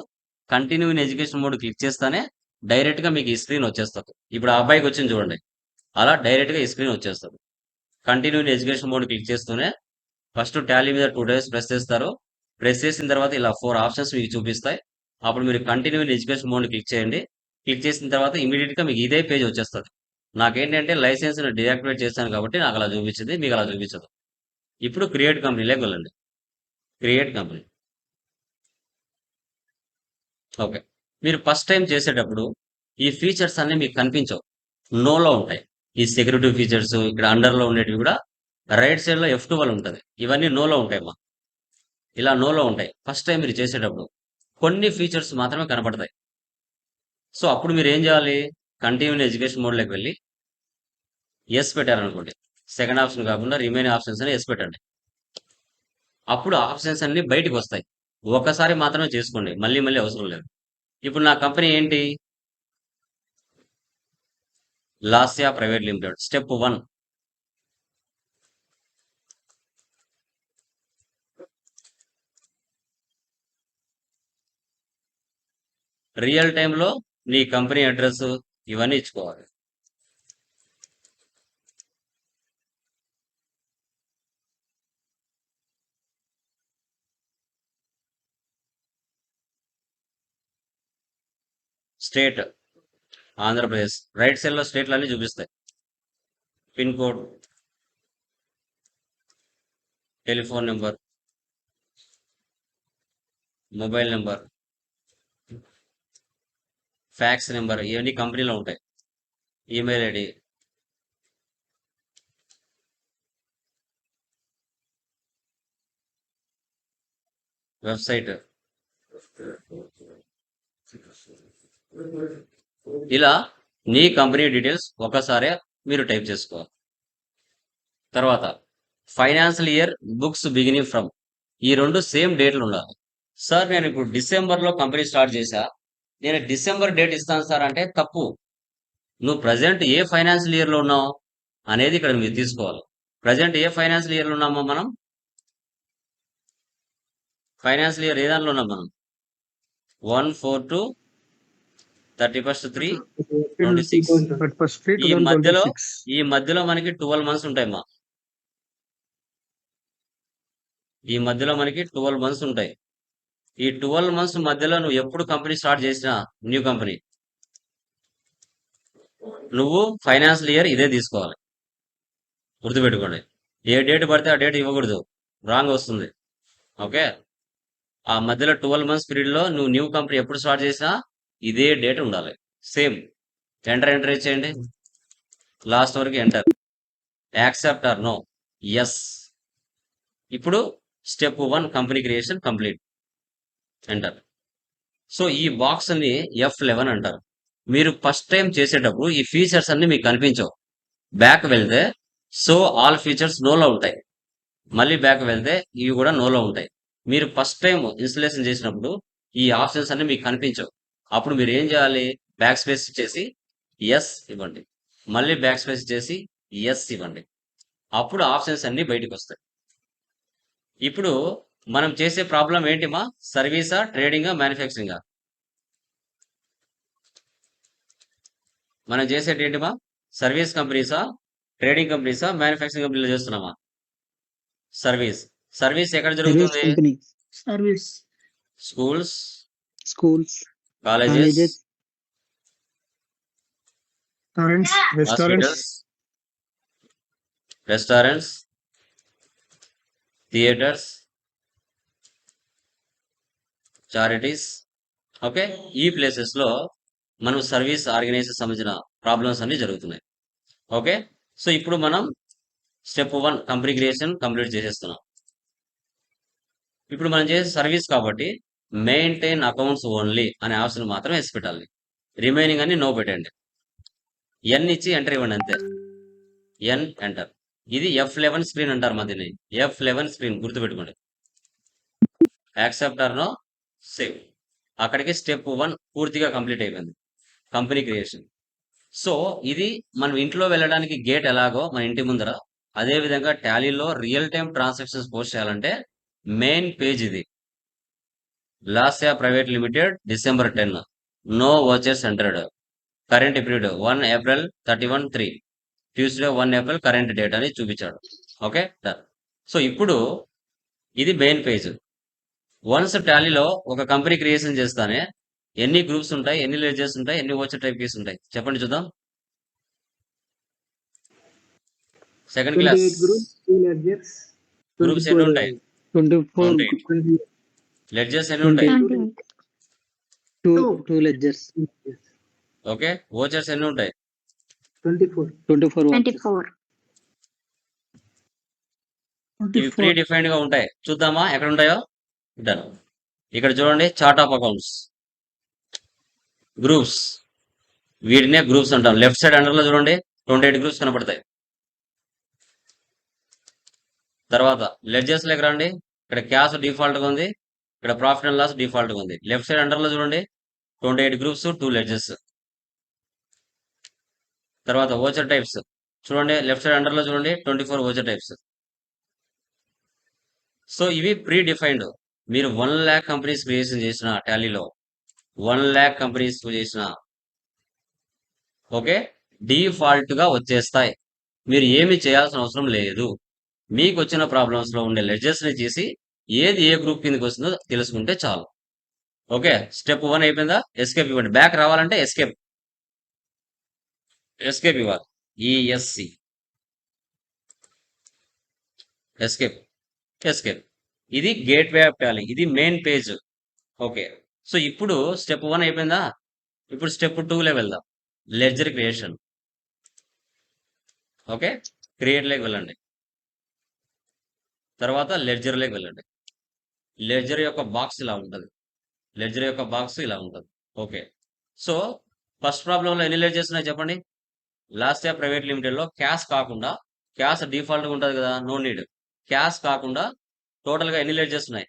Continue in education mode click చేస్తానే డైరెక్ట్ గా మీకు ఈ స్క్రీన్ వచ్చేస్తుంది. ఇప్పుడు ఆ అబ్బాయికి వచ్చింది చూడండి, అలా డైరెక్ట్ గా ఈ స్క్రీన్ వచ్చేస్తుంది. Continue in education mode click చేస్తూనే ఫస్ట్ టాలీ మీద 2 డేస్ ప్రెస్ చేస్తారు. ప్రెస్ చేసిన తర్వాత ఇలా 4 ఆప్షన్స్ మీకు చూపిస్తాయి. అప్పుడు మీరు continue in education mode click చేయండి. క్లిక్ చేసిన తర్వాత ఇమీడియట్ గా మీకు ఇదే పేజ్ వచ్చేస్తుంది. నాకేంటంటే లైసెన్స్ డియాక్టివేట్ చేశాను కాబట్టి నాకు అలా చూపించింది, మీకు అలా చూపించదు. ఇప్పుడు క్రియేట్ కంపెనీలోకి వెళ్ళండి. Create company. ఓకే. మీరు ఫస్ట్ టైం చేసేటప్పుడు ఈ ఫీచర్స్ అన్ని మీకు కనిపించవు, నోలో ఉంటాయి. ఈ సెక్యూరిటీ ఫీచర్స్ ఇక్కడ అండర్లో ఉండేటివి కూడా రైట్ సైడ్ లో F12 ఉంటుంది. ఇవన్నీ నోలో ఉంటాయి మా ఇలా నోలో ఉంటాయి. ఫస్ట్ టైం మీరు చేసేటప్పుడు కొన్ని ఫీచర్స్ మాత్రమే కనపడతాయి. సో అప్పుడు మీరు ఏం చేయాలి, కంటిన్యూ ఎడ్యుకేషన్ మోడ్లోకి వెళ్ళి ఎస్ పెట్టారనుకోండి, సెకండ్ ఆప్షన్ కాకుండా రిమైనింగ్ ఆప్షన్స్ అని ఎస్ పెట్టండి. అప్పుడు ఆప్షన్స్ అన్ని బయటకు వస్తాయి. ఒకసారి మాత్రమే చేసుకోండి, మళ్ళీ మళ్ళీ అవసరం లేదు. ఇప్పుడు నా కంపెనీ ఏంటి, Lasya private limited. Step 1 real టైంలో నీ కంపెనీ అడ్రస్ ఇవన్నీ ఇచ్చుకోవాలి. స్టేట్ ఆంధ్రప్రదేశ్. రైట్ సైడ్ లో స్టేట్లు అన్ని చూపిస్తాయి. Pin code, telephone number, mobile number, fax number, ఇవన్నీ కంపెనీలో ఉంటాయి. ఈమెయిల్ ఐడి, వెబ్సైట్, ఇలా నీ కంపెనీ డీటెయిల్స్ ఒకసారి మీరు టైప్ చేసుకోవాలి. తర్వాత financial year books beginning from, ఈ రెండు సేమ్ డేట్లు ఉండాలి. సార్ నేను ఇప్పుడు డిసెంబర్లో కంపెనీ స్టార్ట్ చేశా, నేను డిసెంబర్ డేట్ ఇస్తాను సార్ అంటే తప్పు. నువ్వు ప్రజెంట్ ఏ ఫైనాన్షియల్ ఇయర్లో ఉన్నావు అనేది ఇక్కడ మీరు తీసుకోవాలి. ప్రజెంట్ ఏ ఫైనాన్షియల్ ఇయర్లో ఉన్నామో మనం, ఫైనాన్షియల్ ఇయర్ ఏ దాంట్లో ఉన్నాం మనం, 1/4/31/3/26. ఈ మధ్యలో మనకి 12 మంత్స్ ఉంటాయి మా, ఈ మధ్యలో మనకి 12 మంత్స్ ఉంటాయి. ఈ 12 మంత్స్ మధ్యలో నువ్వు ఎప్పుడు కంపెనీ స్టార్ట్ చేసినా, న్యూ కంపెనీ, నువ్వు ఫైనాన్షియల్ ఇయర్ ఇదే తీసుకోవాలి. గుర్తుపెట్టుకోండి, ఏ డేట్ పడితే ఆ డేట్ ఇవ్వకూడదు, రాంగ్ వస్తుంది. ఓకే. ఆ మధ్యలో 12 మంత్స్ పీరియడ్ లో నువ్వు న్యూ కంపెనీ ఎప్పుడు స్టార్ట్ చేసినా ఇదే డేట్ ఉండాలి, సేమ్. ఎంటర్ చేయండి, లాస్ట్ వరకు enter. Accept or no, yes. ఇప్పుడు step 1 company creation complete. Enter. So ఈ బాక్స్ ని F11 అంటారు. మీరు ఫస్ట్ టైం చేసేటప్పుడు ఈ ఫీచర్స్ అన్ని మీకు కనిపించవు. బ్యాక్ వెళ్తే సో ఆల్ ఫీచర్స్ నోలో ఉంటాయి, మళ్ళీ బ్యాక్ వెళ్తే ఇవి కూడా నోలో ఉంటాయి. మీరు ఫస్ట్ టైం ఇన్స్టలేషన్ చేసినప్పుడు ఈ ఆప్షన్స్ అన్ని మీకు కనిపించవు. అప్పుడు మీరు ఏం చేయాలి, బ్యాక్ స్పేస్ చేసి ఎస్ ఇవ్వండి, మళ్ళీ బ్యాక్ స్పేస్ చేసి ఎస్ ఇవ్వండి. అప్పుడు ఆప్షన్స్ అన్ని బయటకు వస్తాయి. ఇప్పుడు మనం చేసే ప్రాబ్లం ఏంటిమా, సర్వీసా, ట్రేడింగా, మ్యానుఫ్యాక్చరింగా? మనం చేసేటి ఏంటిమా, సర్వీస్ కంపెనీసా, ట్రేడింగ్ కంపెనీసా, మ్యానుఫ్యాక్చరింగ్ కంపెనీలో చేస్తున్నామా? సర్వీస్. సర్వీస్ ఎక్కడ జరుగుతుంది, service. Schools, colleges, colleges, restaurants, restaurants, theatres, charities. Okay. ఈ ప్లేసెస్ లో మనం సర్వీస్ ఆర్గనైజేషన్ సంబంధించిన ప్రాబ్లమ్స్ అన్ని జరుగుతున్నాయి. ఓకే. సో ఇప్పుడు మనం స్టెప్ 1 కంపెనీ క్రియేషన్ కంప్లీట్ చేసేస్తున్నాం. ఇప్పుడు మనం చేసే సర్వీస్ కాబట్టి మెయింటైన్ అకౌంట్స్ ఓన్లీ అనే ఆప్షన్ మాత్రం వేసి పెట్టాలి. రిమైనింగ్ అని నో పెట్టండి. ఎన్ ఇచ్చి ఎంటర్ ఇవ్వండి అంతే. N enter. ఇది F11 స్క్రీన్ అంటారు మా దీన్ని. F11 స్క్రీన్ గుర్తుపెట్టుకోండి. Accept or no save. అక్కడికి స్టెప్ 1 పూర్తిగా కంప్లీట్ అయిపోయింది. Company creation. సో ఇది మనం ఇంట్లో వెళ్ళడానికి గేట్ ఎలాగో మన ఇంటి ముందర, అదే విధంగా టాలీలో రియల్ టైమ్ ట్రాన్సాక్షన్స్ పోస్ట్ చేయాలంటే మెయిన్ పేజ్ ఇది. Lasya private limited December 10. No వాచెస్ entered. Current period 1 April 31 3. Tuesday 1 April current date అని చూపించాడు. Okay done. సో ఇప్పుడు ఇది మెయిన్ పేజ్. వన్స్ టాలీలో ఒక కంపెనీ క్రియేషన్ చేస్తానే ఎన్ని గ్రూప్స్ ఉంటాయి, ఎన్ని లెడ్జర్స్ ఉంటాయి, ఎన్ని వాచర్ టైప్ కీస్ ఉంటాయి చెప్పండి చూద్దాం. Second class 28 groups, 2 ledgers, groups ఎన్ని 24 ఉంటాయి? 24 28. లెడ్జర్స్ ఎన్ని ఉంటాయి? 28 two ledgers, ఓకే. వాచర్స్ ఎన్ని ఉంటాయి? 24. 24 watches. 24. ఇవి ప్రీ డిఫైన్డ్ గా ఉంటాయి. చూద్దామా ఎక్కడ ఉంటాయో. డన్. ఇక్కడ చూడండి చార్ట్ ఆఫ్ అకౌంట్స్, గ్రూప్స్, వీటినే గ్రూప్స్ అంటాం. లెఫ్ట్ సైడ్ అండర్ లో చూడండి 28 గ్రూప్స్ కనపడతాయి. తర్వాత లెడ్జర్స్ లెక్క రండి. ఇక్కడ క్యాష్ డిఫాల్ట్ గా ఉంది, ఇక్కడ ప్రాఫిట్ అండ్ లాస్ డిఫాల్ట్ గా ఉంది. లెఫ్ట్ సైడ్ అండర్ లో చూడండి 28 గ్రూప్స్ 2 లెడ్జర్స్. తర్వాత ఓచర్ టైప్స్ చూడండి, లెఫ్ట్ సైడ్ అండర్ లో చూడండి 24 ఓచర్ టైప్స్. సో ఇవి ప్రీ డిఫైన్డ్. మీరు 1 lakh కంపెనీస్ క్రియేషన్ చేసిన టాలీలో 1 lakh కంపెనీస్ చేసిన ఓకే డిఫాల్ట్ గా వచ్చేస్తాయి. మీరు ఏమి చేయాల్సిన అవసరం లేదు. మీకు వచ్చిన ప్రాబ్లమ్స్ లో ఉండే లెడ్జర్స్ ని చేసి ఏది ఏ గ్రూప్ కిందకి వస్తుందో తెలుసుకుంటే చాలు. ఓకే స్టెప్ 1 అయిపోయిందా? ఎస్కేప్ ఇవ్వండి. బ్యాక్ రావాలంటే ఎస్కేప్ ఇవ్వాలి. ESC escape. ఇది గేట్ వే ఆఫ్ టాలీ, ఇది మెయిన్ పేజ్. ఓకే సో ఇప్పుడు స్టెప్ 1 అయిపోయిందా? ఇప్పుడు స్టెప్ 2 వెళ్దాం. Ledger creation. ఓకే క్రియేట్ లేకి వెళ్ళండి. తర్వాత లెడ్జర్ లేకి వెళ్ళండి. లెడ్జర్ యొక్క బాక్స్ ఇలా ఉంటుంది. ఓకే సో ఫస్ట్ ప్రాబ్లం లో ఎన్ని లెడ్జర్స్ ఉన్నాయి చెప్పండి. లాస్ట్ ఇయర్ ప్రైవేట్ లిమిటెడ్ లో క్యాష్ కాకుండా, క్యాష్ డిఫాల్ట్ గా ఉంటుంది కదా, నో నీడ్. క్యాష్ కాకుండా టోటల్ గా ఎన్ని లెడ్జర్స్ ఉన్నాయి?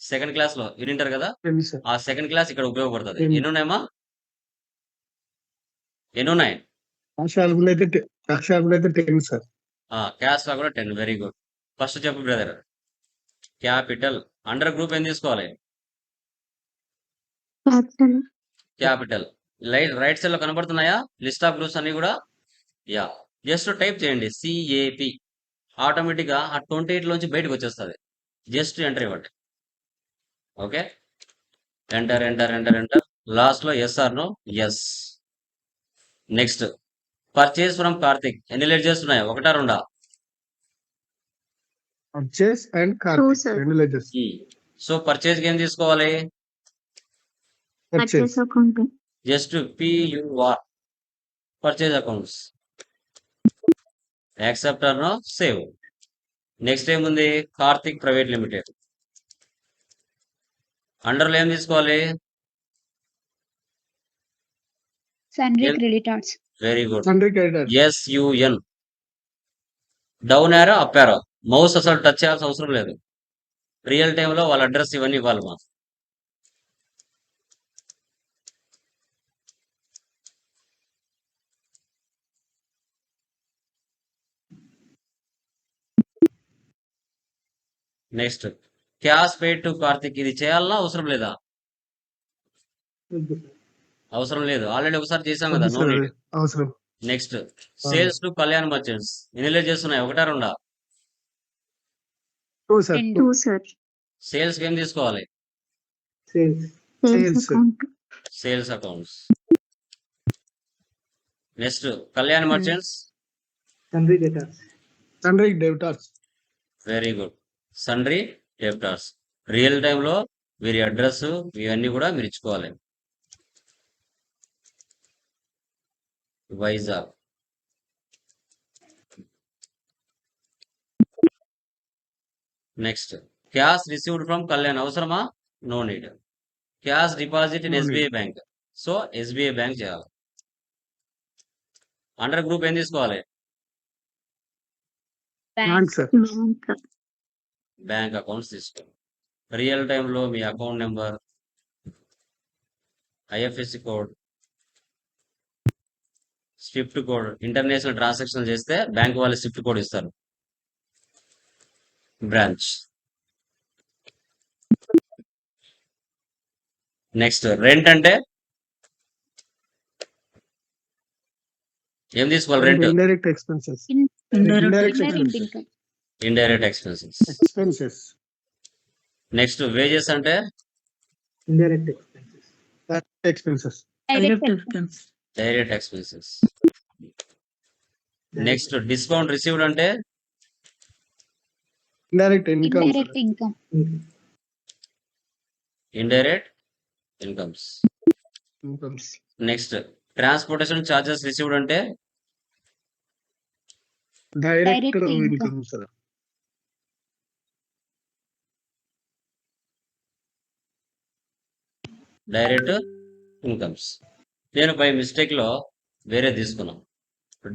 సెకండ్ క్లాస్ లో వినింటారు కదా, 10, sir. ఆ సెకండ్ క్లాస్ ఇక్కడ ఉపయోగపడుతుంది. 10. ఎన్ని ఉన్నాయమ్మా? ఎన్ని ఉన్నాయి? Cash available అయితే 10, sir. క్యాష్ కాకుండా 10. Very good. ఫస్ట్ చెప్పు బ్రదర్. క్యాపిటల్. అండర్ గ్రూప్ ఏం తీసుకోవాలి? Capital. క్యాపిటల్. రైట్ సైడ్ లో కనబడుతున్నాయా లిస్ట్ ఆఫ్ గ్రూప్స్ అన్ని కూడా? యా జస్ట్ టైప్ చేయండి CAP. ఆటోమేటిక్ గా ఆ 28 లోంచి బయటకు వచ్చేస్తుంది. జస్ట్ ఎంటర్ ఇవ్వండి. Okay enter. లాస్ట్ లో SR no yes. Next purchase from Karthik. ఎన్ని లెడ్జర్స్ ఉన్నాయి? 1 2? Purchase and Two, Karthik, sir. 2 ledgers. So purchase కి ఏం తీసుకోవాలి? Purchase. Purchase account. Just PUR purchase accounts. Accept or no save. Next ఏముంది? Karthik private limited. అండర్లో ఏం తీసుకోవాలి? Sundry Yes. creditors. Very good. Sundry creditors. SUN. Down arrow up arrow. Mouse అసలు టచ్ చేయాల్సిన అవసరం లేదు. రియల్ టైమ్ లో వాళ్ళ అడ్రస్ ఇవన్నీ ఇవ్వాలి మా. Next cash paid to Karthik. ఇది చేయాలన్నా అవసరం లేదా? అవసరం లేదు, ఆల్రెడీ ఒకసారి చేసాం కదా, నో నీడ్. అవసరం. Next sales to Kalyan merchants. ఎన్ని లెడ్జర్స్ ఉన్నాయి? 1 2? 2, sir. 2, sir. సేల్స్ ఏం తీసుకోవాలి? Sales. Sales Sales. account. Sales accounts. Next Kalyan merchants. Sundry debtors. Sundry debtors. Very good. Sundry debtors. Real time లో వీరి అడ్రస్ ఇవన్నీ కూడా మీరు ఇచ్చుకోవాలి. Vizag. Next cash received from Kalyan అవసరమా? No need. Cash deposit in No need. SBI bank. So SBI bank చేయాలి. అండర్ గ్రూప్ ఏం తీసుకోవాలి? Bank, sir. Bank. Bank accounts తీసుకోవాలి. రియల్ టైంలో మీ account number, IFSC code, SWIFT code, international transaction చేస్తే బ్యాంక్ వాళ్ళు స్విఫ్ట్ కోడ్ ఇస్తారు. బ్రాంచ్. నెక్స్ట్ రెంట్ అంటే ఏం తీసుకోవాలి? Rent Indirect expenses. Indirect Indirect income. expenses. Indirect expenses. Expenses. Next wages అంటే Indirect expenses. Direct expenses. Direct expense. Direct expenses. Next discount received అంటే Indirect income. Indirect income. Indirect incomes. Incomes. Next transportation charges received అంటే Direct Direct income. income, sir. Direct incomes. నేను బై మిస్టేక్ లో వేరే తీసుకున్నాను.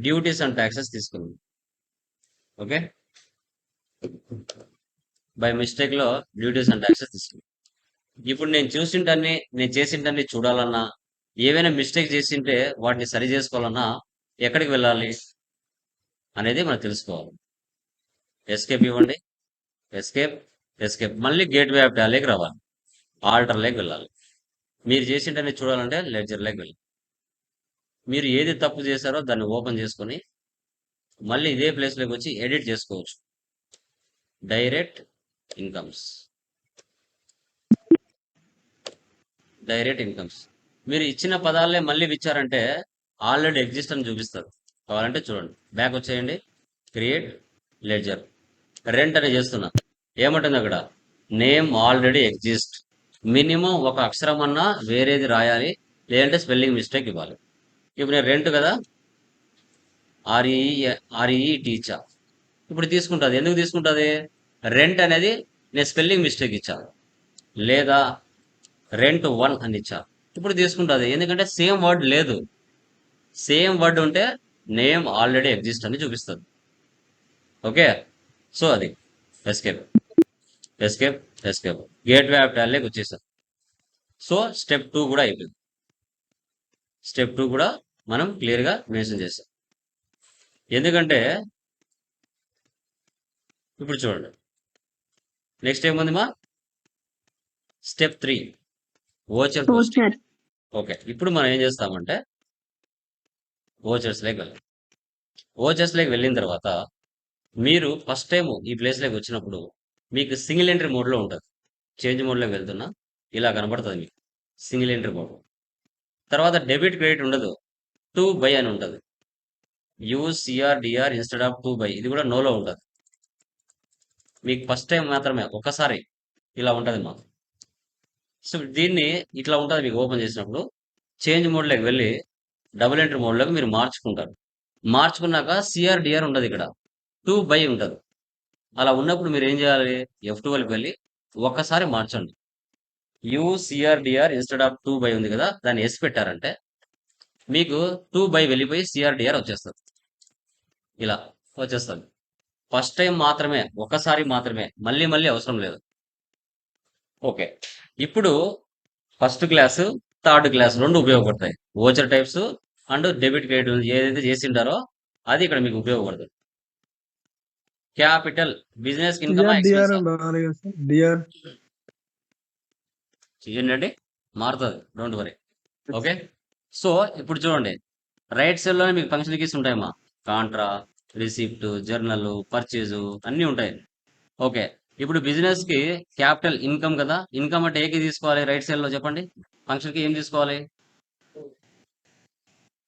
డ్యూటీస్ అండ్ ట్యాక్సెస్ తీసుకున్నాను. ఓకే, బై మిస్టేక్ లో డ్యూటీస్ అండ్ ట్యాక్సెస్ తీసుకున్నాను. ఇప్పుడు నేను చూసింటన్ని, నేను చేసింటన్ని చూడాలన్నా, ఏవైనా మిస్టేక్ చేసింటే వాటిని సరి చేసుకోవాలన్నా ఎక్కడికి వెళ్ళాలి అనేది మనం తెలుసుకోవాలి. ఎస్కేప్ ఇవ్వండి, ఎస్కేప్, ఎస్కేప్, మళ్ళీ గేట్ వే ఆఫ్ టాలీకి రావాలి, ఆల్టర్ లేకి వెళ్ళాలి. మీరు చేసింటన్ని చూడాలంటే లెడ్జర్ లేకి వెళ్ళాలి. మీరు ఏది తప్పు చేశారో దాన్ని ఓపెన్ చేసుకొని మళ్ళీ ఇదే ప్లేస్లోకి వచ్చి ఎడిట్ చేసుకోవచ్చు. Direct incomes, direct incomes. మీరు ఇచ్చిన పదాలే మళ్ళీ ఇచ్చారంటే ఆల్రెడీ ఎగ్జిస్ట్ అని చూపిస్తారు. కావాలంటే చూడండి, బ్యాక్ వచ్చేయండి, క్రియేట్ లెడ్జర్. రెంట్ అని చేస్తున్నా, ఏమంటుంది అక్కడ? Name already exist. మినిమం ఒక అక్షరం అన్నా వేరేది రాయాలి, లేదంటే స్పెల్లింగ్ మిస్టేక్ ఇవ్వాలి. ఇప్పుడు నేను రెంట్ కదా, ఆర్ఈఈ టీచా. ఇప్పుడు తీసుకుంటుంది. ఎందుకు తీసుకుంటుంది? రెంట్ అనేది నేను స్పెల్లింగ్ మిస్టేక్ ఇచ్చాను, లేదా రెంట్ 1 అని ఇచ్చా. ఇప్పుడు తీసుకుంటుంది, ఎందుకంటే సేమ్ వర్డ్ లేదు. సేమ్ వర్డ్ ఉంటే నేమ్ ఆల్రెడీ ఎగ్జిస్ట్ అని చూపిస్తుంది. ఓకే, సో అది escape, escape, escape. Gateway of టాలీకి వచ్చేసాం. సో స్టెప్ 2 కూడా అయిపోయింది. స్టెప్ 2 కూడా మనం క్లియర్గా మెన్షన్ చేసాం. ఎందుకంటే ఇప్పుడు చూడండి, నెక్స్ట్ ఏముంది మా? Step 3 voucher posting. Voucher. Okay, ఇప్పుడు మనం ఏం చేస్తామంటే ఓచర్స్ లేకి వెళ్ళాలి. ఓచర్స్ లేకి వెళ్ళిన తర్వాత మీరు ఫస్ట్ టైం ఈ ప్లేస్ లోకి వచ్చినప్పుడు మీకు సింగిల్ ఎంట్రీ మోడ్లో ఉంటుంది. చేంజ్ మోడ్లోకి వెళ్తున్నా ఇలా కనబడుతుంది మీకు సింగిల్ ఎంట్రీ మోడ్. తర్వాత డెబిట్ క్రెడిట్ ఉండదు, 2 బై అని ఉంటుంది. యూసిఆర్డిఆర్ ఇన్స్టెడ్ ఆఫ్ 2 బై, ఇది కూడా నోలో ఉంటుంది. మీకు ఫస్ట్ టైం మాత్రమే ఒక్కసారి ఇలా ఉంటుంది మాకు. సో దీన్ని ఇట్లా ఉంటుంది మీకు ఓపెన్ చేసినప్పుడు. చేంజ్ మోడ్లోకి వెళ్ళి డబుల్ ఎంట్రీ మోడ్లోకి మీరు మార్చుకుంటారు. మార్చుకున్నాక సిఆర్డిఆర్ ఉండదు, ఇక్కడ 2 బై ఉంటుంది. అలా ఉన్నప్పుడు మీరు ఏం చేయాలి? F12కి వెళ్ళి ఒక్కసారి మార్చండి. యూసిఆర్డిఆర్ ఇన్స్టెడ్ ఆఫ్ 2 బై ఉంది కదా, దాన్ని ఎస్ పెట్టారంటే మీకు 2 బై వెళ్ళిపోయి సిఆర్డిఆర్ వచ్చేస్తుంది. ఇలా వచ్చేస్తుంది. ఫస్ట్ టైం మాత్రమే, ఒకసారి మాత్రమే, మళ్ళీ మళ్ళీ అవసరం లేదు. ఓకే, ఇప్పుడు ఫస్ట్ క్లాస్, థర్డ్ క్లాస్ రెండు ఉపయోగపడతాయి. Voucher types and debit credit ఏదైతే చేసింటారో అది ఇక్కడ మీకు ఉపయోగపడుతుంది. క్యాపిటల్, బిజినెస్ ఇన్కమ్, డిఆర్ ఉండాలి కదా సార్? డిఆర్ ఏంటండి మారుతుంది, డోంట్ వరీ. ఓకే, సో ఇప్పుడు చూడండి, రైట్ సైడ్ లోనే మీకు ఫంక్షన్ కీస్ ఉంటాయమ్మా. కాంట్రా, రిసిప్ట్, జర్నల్, పర్చేజు అన్నీ ఉంటాయి. ఓకే, ఇప్పుడు బిజినెస్ కి క్యాపిటల్ ఇన్కమ్ కదా, ఇన్కమ్ అంటే ఏకి తీసుకోవాలి? రైట్ సైడ్ లో చెప్పండి, ఫంక్షన్ కి ఏం తీసుకోవాలి?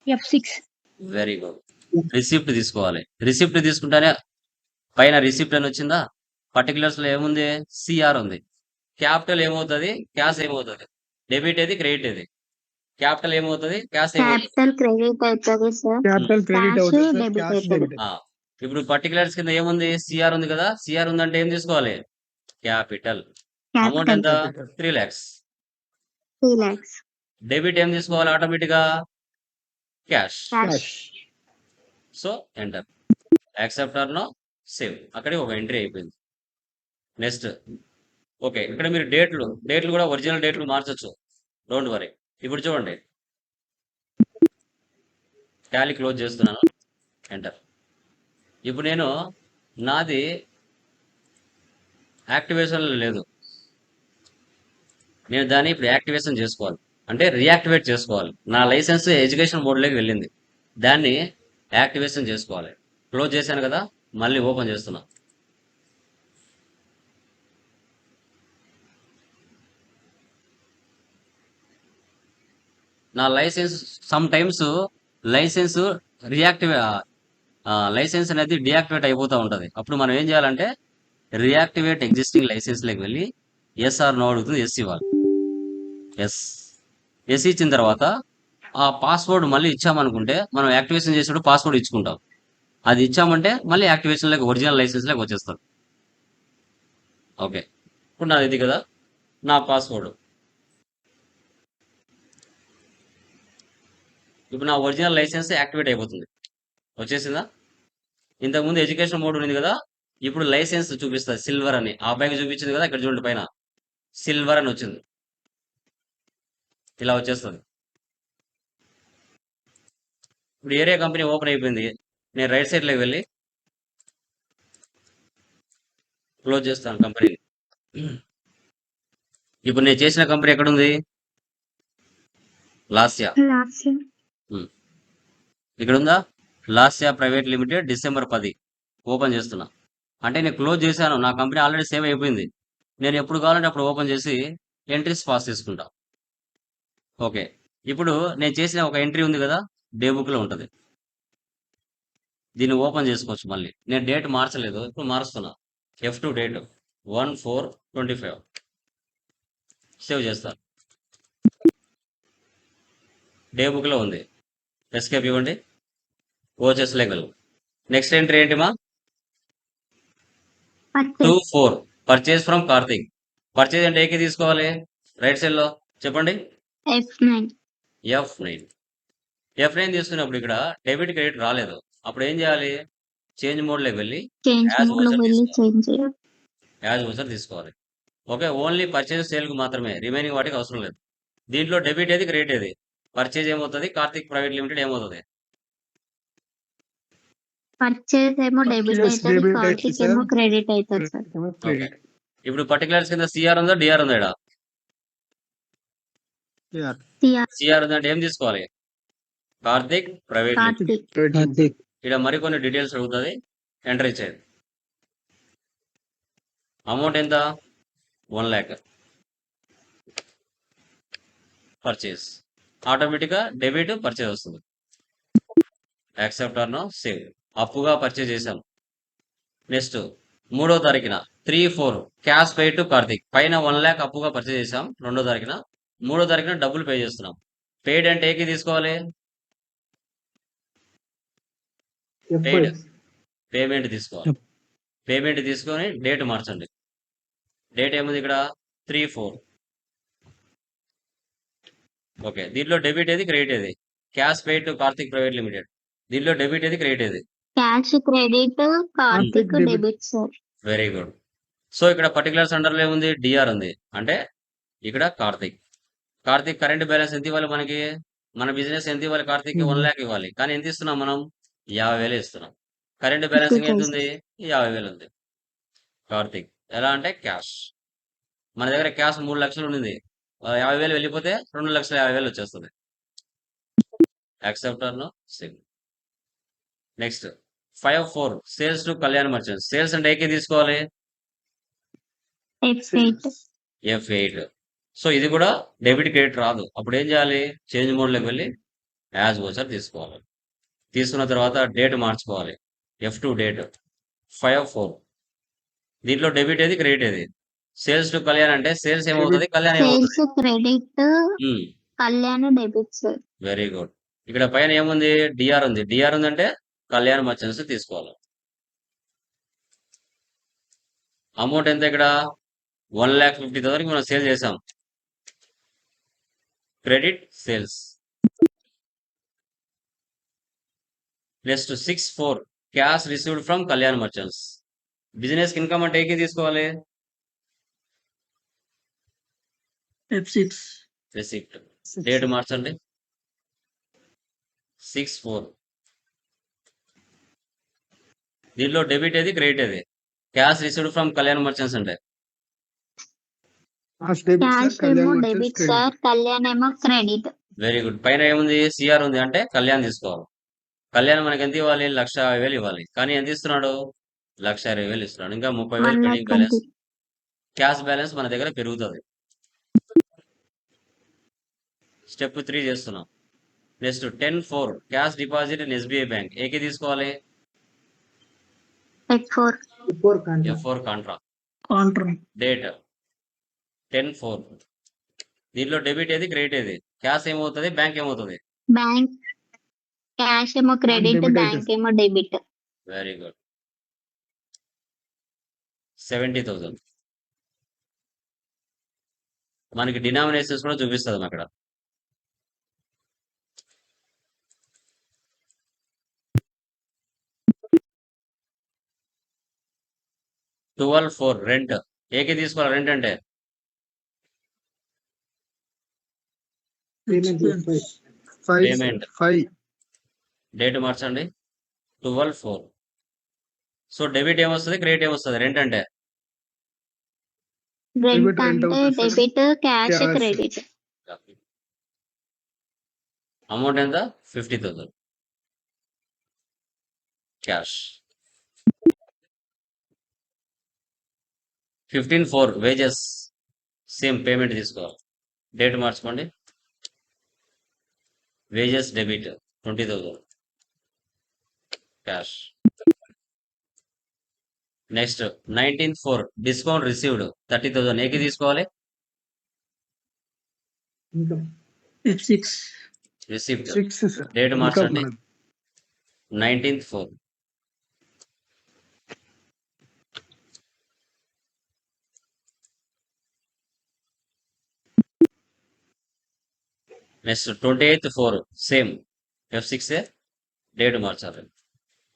F6. వెరీ గుడ్, రిసిప్ట్ తీసుకోవాలి. రిసిప్ట్ తీసుకుంటానే పైన రిసిప్ట్ అని వచ్చిందా, పర్టికులర్స్ లో ఏముంది? సిఆర్ ఉంది. క్యాపిటల్ ఏమవుతుంది? క్యాష్ ఏమవుతుంది? డెబిట్ ఏది, క్రెడిట్ ఏది? క్యాపిటల్ ఏమవుతుంది? క్యాష్ ఏమవుతుంది? Capital credit అవుతుంది సార్. క్యాపిటల్ క్రెడిట్ Cash అవుతుంది సార్, debit క్యాష్ అవుతుంది. డెబిట్. ఇప్పుడు పర్టికులర్స్ కింద ఏముంది? సిఆర్ ఉంది కదా, సిఆర్ ఉందంటే ఏం తీసుకోవాలి? క్యాపిటల్. అమౌంట్ క్యాపిటల్ ఎంత? Capital. 3 lakhs. 3 lakhs. డెబిట్ ఏం తీసుకోవాలి ఆటోమేటిక్గా? Cash. Cash. So enter. Accept or no save. అక్కడే ఒక ఎంట్రీ అయిపోయింది. నెక్స్ట్ ఓకే, ఇక్కడ మీరు డేట్లు కూడా ఒరిజినల్ డేట్లు మార్చొచ్చు. Don't worry. ఇప్పుడు చూడండి, టాలీ క్లోజ్ చేస్తున్నాను, ఎంటర్. ఇప్పుడు నేను నాది యాక్టివేషన్లో లేదు, నేను దాన్ని ఇప్పుడు యాక్టివేషన్ చేసుకోవాలి, అంటే రీయాక్టివేట్ చేసుకోవాలి. నా లైసెన్స్ ఎడ్యుకేషన్ మోడ్లోకి వెళ్ళింది, దాన్ని యాక్టివేషన్ చేసుకోవాలి. క్లోజ్ చేశాను కదా, మళ్ళీ ఓపెన్ చేస్తున్నా. నా license some times license license అనేది డియాక్టివేట్ అయిపోతూ ఉంటుంది. అప్పుడు మనం ఏం చేయాలంటే రీయాక్టివేట్ ఎగ్జిస్టింగ్ లైసెన్స్లోకి వెళ్ళి ఎస్ ఆర్ నో అడుగుతుంది, ఎస్ ఇవ్వాలి. ఎస్ ఇచ్చిన తర్వాత ఆ పాస్వర్డ్ మళ్ళీ ఇచ్చామనుకుంటే మనం యాక్టివేషన్ చేసినప్పుడు పాస్వర్డ్ ఇచ్చుకుంటాం. అది ఇచ్చామంటే మళ్ళీ యాక్టివేషన్లోకి ఒరిజినల్ లైసెన్స్లోకి వచ్చేస్తాం. ఓకే, ఇప్పుడు నాది ఇది కదా నా పాస్వర్డ్. ఇప్పుడు నా ఒరిజినల్ లైసెన్స్ యాక్టివేట్ అయిపోతుంది. వచ్చేసిందా? ఇంతకుముందు ఎడ్యుకేషన్ మోడ్ ఉంది కదా, ఇప్పుడు లైసెన్స్ చూపిస్తుంది సిల్వర్ అని. ఆ అబ్బాయికి చూపించింది కదా, ఇక్కడ చూడండి పైన సిల్వర్ అని వచ్చింది. ఇలా వచ్చేస్తుంది. ఇప్పుడు ఏరియా కంపెనీ ఓపెన్ అయిపోయింది. నేను రైట్ సైడ్లోకి వెళ్ళి క్లోజ్ చేస్తాను కంపెనీని. ఇప్పుడు నేను చేసిన కంపెనీ ఎక్కడుంది? లాస్యా. Last. ఇక్కడ ఉందా? Lasya private limited, December 10 open చేస్తున్నా. అంటే నేను క్లోజ్ చేశాను, నా కంపెనీ ఆల్రెడీ సేవ్ అయిపోయింది. నేను ఎప్పుడు కావాలంటే అప్పుడు ఓపెన్ చేసి ఎంట్రీస్ పాస్ చేసుకుంటా. ఓకే, ఇప్పుడు నేను చేసిన ఒక ఎంట్రీ ఉంది కదా, డే బుక్లో ఉంటుంది. దీన్ని ఓపెన్ చేసుకోవచ్చు. మళ్ళీ నేను డేట్ మార్చలేదు, ఇప్పుడు మారుస్తున్నా. F2 డేట్ 1/4/25 సేవ్ చేస్తాను. డే బుక్లో ఉంది. ఎస్కేప్ ఇవ్వండి, ఓచెస్ లెవెల్. నెక్స్ట్ ఎంట్రీ ఏంటిమా? Purchase. 2/4 purchase from Karthik. Purchase అంటే ఏకి తీసుకోవాలి? రైట్ సైడ్లో చెప్పండి. F9. F9 తీసుకున్నప్పుడు ఇక్కడ డెబిట్ క్రెడిట్ రాలేదు. అప్పుడు ఏం చేయాలి? చేంజ్ మోడ్లోకి వెళ్ళి Change యాజ్ mode లో ఓచర్ వెళ్ళి తీసుకోవాలి. చేంజ్ చేయాలి. యాజ్ ఓచర్ తీసుకోవాలి. ఓకే, ఓన్లీ పర్చేజ్ సేల్కి మాత్రమే, రిమైనింగ్ వాటికి అవసరం లేదు. దీంట్లో డెబిట్ ఏది, క్రెడిట్ ఏది? పర్చేజ్ ఏమవుతుంది? కార్తిక్ ప్రైవేట్ లిమిటెడ్ ఏమవుతుంది? పర్చేజ్ ఏమో డెబిట్ Purchase అవుతుంది, debit కార్తిక్ అవుతుంది, ఏమో sir. క్రెడిట్ అవుతుంది సార్. ఓకే, ఇప్పుడు పర్టికులర్స్ కింద సిఆర్ ఉందా, డిఆర్ ఉందా? ఇక్కడ Yeah. సిఆర్ ఉందంటే ఏం తీసుకోవాలి? Karthik private limited. కార్తిక్. కార్తీక్. ఇక్కడ మరికొన్ని డీటెయిల్స్ అడుగుతుంది, ఎంటర్ ఇచ్చేది. అమౌంట్ ఎంత? 1 lakh. పర్చేస్. ఆటోమేటిక్గా డెబిట్ పర్చేజ్ వస్తుంది. Accept or no save. అప్పుగా పర్చేజ్ చేసాం. నెక్స్ట్ 3వ తారీఖున 3/4 క్యాష్ పే టు కార్తిక్. పైన 1 lakh అప్పుగా పర్చేజ్ చేసాం 2వ తారీఖున. 3వ తారీఖున డబ్బులు పే చేస్తున్నాం. పెయిడ్ అంటే ఏకి తీసుకోవాలి? పెయిడ్ పేమెంట్ తీసుకోవాలి. పేమెంట్ తీసుకొని డేట్ మార్చండి. డేట్ ఏముంది ఇక్కడ? 3/4. ఓకే, దీంట్లో డెబిట్ ఏది, క్రెడిట్ ఏది? Cash pay to Karthik private limited. దీంట్లో డెబిట్ ఏది, క్రెడిట్ ఏది? Cash credit, Karthik debit. Debit sir. Very good. So ఇక్కడ పర్టికులర్స్ అండర్లో ఏముంది? డిఆర్ ఉంది. అంటే ఇక్కడ కార్తిక్. కార్తిక్ కరెంట్ బ్యాలెన్స్ ఎంత ఇవ్వాలి మనకి? మన బిజినెస్ ఎంత ఇవ్వాలి? కార్తిక్కి 1 lakh ఇవ్వాలి. కానీ ఎంత ఇస్తున్నాం మనం? 50,000 ఇస్తున్నాం. కరెంట్ బ్యాలెన్స్ ఎంత ఉంది? 50,000 ఉంది. కార్తిక్ ఎలా అంటే క్యాష్. మన దగ్గర క్యాష్ 3 లక్షలు ఉండింది, 50,000 వెళ్ళిపోతే 2,50,000 వచ్చేస్తుంది. Accept or no save. Next 5/4 sales to Kalyan merchants. Sales అంటే ఏకే తీసుకోవాలి? F8. F8. సో ఇది కూడా డెబిట్ క్రెడిట్ రాదు. అప్పుడు ఏం చేయాలి? చేంజ్ మోడ్లోకి వెళ్ళి యాజ్ ఓచర్ తీసుకోవాలి. తీసుకున్న తర్వాత డేట్ మార్చుకోవాలి. F2 date 5/4. దీంట్లో డెబిట్ ఏది, క్రెడిట్ ఏది? సేల్స్ టు కళ్యాణ్ అంటే సేల్స్ ఏమవుతుంది, కళ్యాణ్ ఏమవుతుంది? Sales credit, Kalyan debit sir. Very good. ఇక్కడ పైన ఏముంది? డిఆర్ ఉంది. డిఆర్ ఉందంటే కళ్యాణ్ మర్చెంట్స్ తీసుకోవాలి. అమౌంట్ ఎంత ఇక్కడ? 1,50,000 మనం సేల్ చేసాం. Credit sales. Next 6(4) cash received from Kalyan merchants. Business income అంటే ఏకి తీసుకోవాలి? F6. రిసిప్ట్. డేట్ మార్చండి. 6(4). దీనిలో డెబిట్ ఏది, క్రెడిట్ ఏది? Cash received from Kalyan merchants అంటే క్యాష్ ఏమో డెబిట్ సార్, కళ్యాణ్ ఏమో క్రెడిట్. Very good. పైన ఏముంది? సిఆర్ ఉంది అంటే కళ్యాణ్ తీసుకోవాలి. కళ్యాణ్ మనకి ఎంత ఇవ్వాలి? 1,50,000 ఇవ్వాలి. కానీ ఎంత ఇస్తున్నాడు? 1,20,000 ఇస్తున్నాడు. ఇంకా 30,000 పెండింగ్ బ్యాలెన్స్. 1,20,000. క్యాష్ బ్యాలెన్స్ మన దగ్గర పెరుగుతుంది. స్టెప్ 3 చేస్తున్నాం. Next 10(4) cash deposit in SBI bank. ఏకి తీసుకోవాలి? F4. F4 Contra. Contra. Date 10(4). దీనిలో డెబిట్ ఏది, క్రెడిట్ ఏది? క్యాష్ ఏమవుతుంది, బ్యాంక్ ఏమవుతుంది? బ్యాంక్. క్యాష్ ఏమో క్రెడిట్, Debit బ్యాంక్ ఏమో డెబిట్. Very good. 70,000. మనకి డినామినేషన్స్ కూడా చూపిస్తుంది అక్కడ. $12,400 రెంట్. ఏకి తీసుకోవాలి రెంట్ అంటే? పేమెంట్. 5. డేట్ మార్చండి. 12(4). సో డెబిట్ ఏమొస్తుంది, క్రెడిట్ ఏమొస్తుంది రెంట్ అంటే? రెంట్ rent అంటే అవుతుంది sir. Debit, cash Cash. Credit. Amount ఎంత? 50,000 క్యాష్. 15(4) వేజెస్. సేమ్ పేమెంట్ తీసుకోవాలి. డేట్ మార్చుకోండి. Wages debit 20,000 cash. Next 19(4) discount received 30,000. ఏకి తీసుకోవాలి? F6. రిసిప్ట్. 6 సార్. డేట్ మార్చండి. 19(4). Next 28(4) same F6. డేట్ మార్చాలి.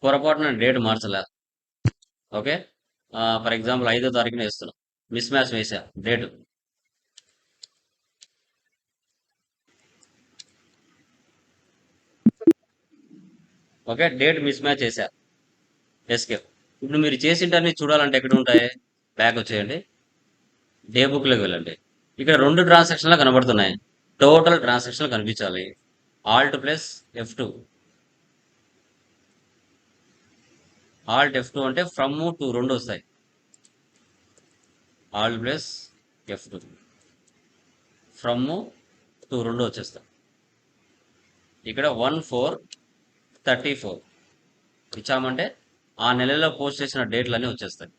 పొరపాటున డేట్ మార్చలే. ఓకే. ఫర్ ఎగ్జాంపుల్ 5వ తారీఖున వేస్తున్నాం. మిస్ మ్యాచ్ వేసా date. Okay. Date miss match చేశా. ఎస్కేప్. ఇప్పుడు మీరు చేసింటన్ని చూడాలంటే ఎక్కడ ఉంటాయి? బ్యాక్ వచ్చేయండి. డే బుక్లోకి వెళ్ళండి. ఇక్కడ 2 ట్రాన్సాక్షన్లు కనబడుతున్నాయి. టోటల్ ట్రాన్సాక్షన్లు కనిపించాలి. Alt plus F2. Alt F2 అంటే ఫ్రమ్ టు 2 వస్తాయి. Alt plus F2. From to 2 వచ్చేస్తాయి. ఇక్కడ 1/4/34 ఇచ్చామంటే ఆ నెలలో పోస్ట్ చేసిన డేట్లన్నీ వచ్చేస్తాయి.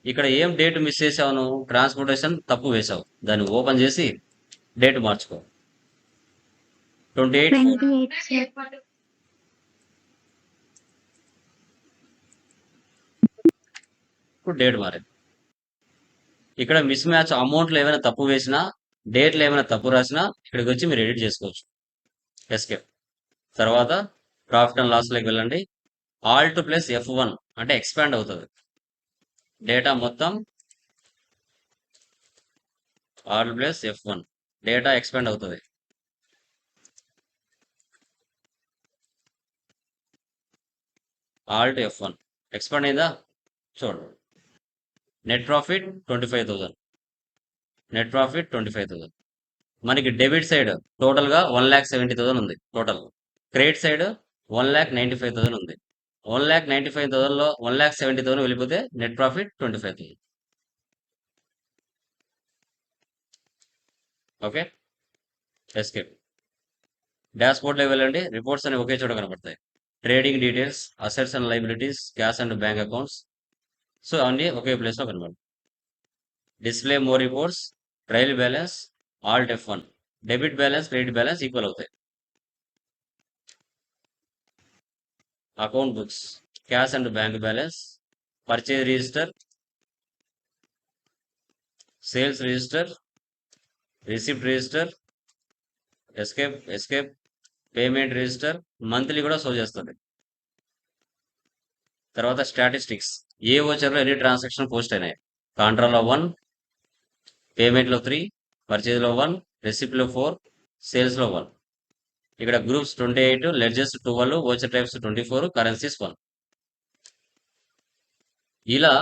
ఇక్కడ ఏం డేట్ మిస్ చేసావు నువ్వు? ట్రాన్స్పోర్టేషన్ తప్పు వేసావు. దాన్ని ఓపెన్ చేసి డేట్ మార్చుకో. 28(4). 28 సార్. ఇప్పుడు డేట్ మారింది. ఇక్కడ మిస్ మ్యాచ్ అమౌంట్లో ఏమైనా తప్పు వేసినా, డేట్లో ఏమైనా తప్పు రాసినా ఇక్కడికి వచ్చి మీరు ఎడిట్ చేసుకోవచ్చు. ఎస్కేప్. తర్వాత ప్రాఫిట్ అండ్ లాస్లోకి వెళ్ళండి. ఆల్ట్ ప్లస్ F1 అంటే ఎక్స్పాండ్ అవుతుంది. డేటా మొత్తం Alt plus F1 data expand అవుతుంది. ఆల్ట్ F1 ఎక్స్పాండ్ అయిందా? చూడండి. Net profit 25,000. Net profit 25,000. మనకి డెబిట్ సైడ్ టోటల్గా 1,70,000 ఉంది. టోటల్ క్రెడిట్ సైడ్ 1,95,000 ఉంది. 1,95,000లో 1,70,000 వెళ్ళిపోతే నెట్ ప్రాఫిట్ 25,000. ఓకే. ఎస్కేప్. డాష్ బోర్డ్లో వెళ్ళండి. రిపోర్ట్స్ అనేవి ఒకే చోట కనబడతాయి. Trading details, assets and liabilities, cash and bank accounts. So అన్నీ ఒకే ప్లేస్లో కనబడతాయి. Display more reports, trial balance, alt F1. Debit balance, credit balance equal అవుతాయి. Account books, cash and bank balance, purchase register, sales register, receipt register, escape, payment register, monthly కూడా షో చేస్తుంది. తర్వాత స్టాటిస్టిక్స్, ఏ ఓచర్లో ఎన్ని ట్రాన్సాక్షన్ పోస్ట్ అయినాయి. కాంట్రాలో 1, పేమెంట్లో 3, పర్చేజ్లో 1, రెసిప్ట్లో 4, సేల్స్లో 1. ఇక్కడ groups 28, ledges 12, voucher types 24, currencies 1. ఇలా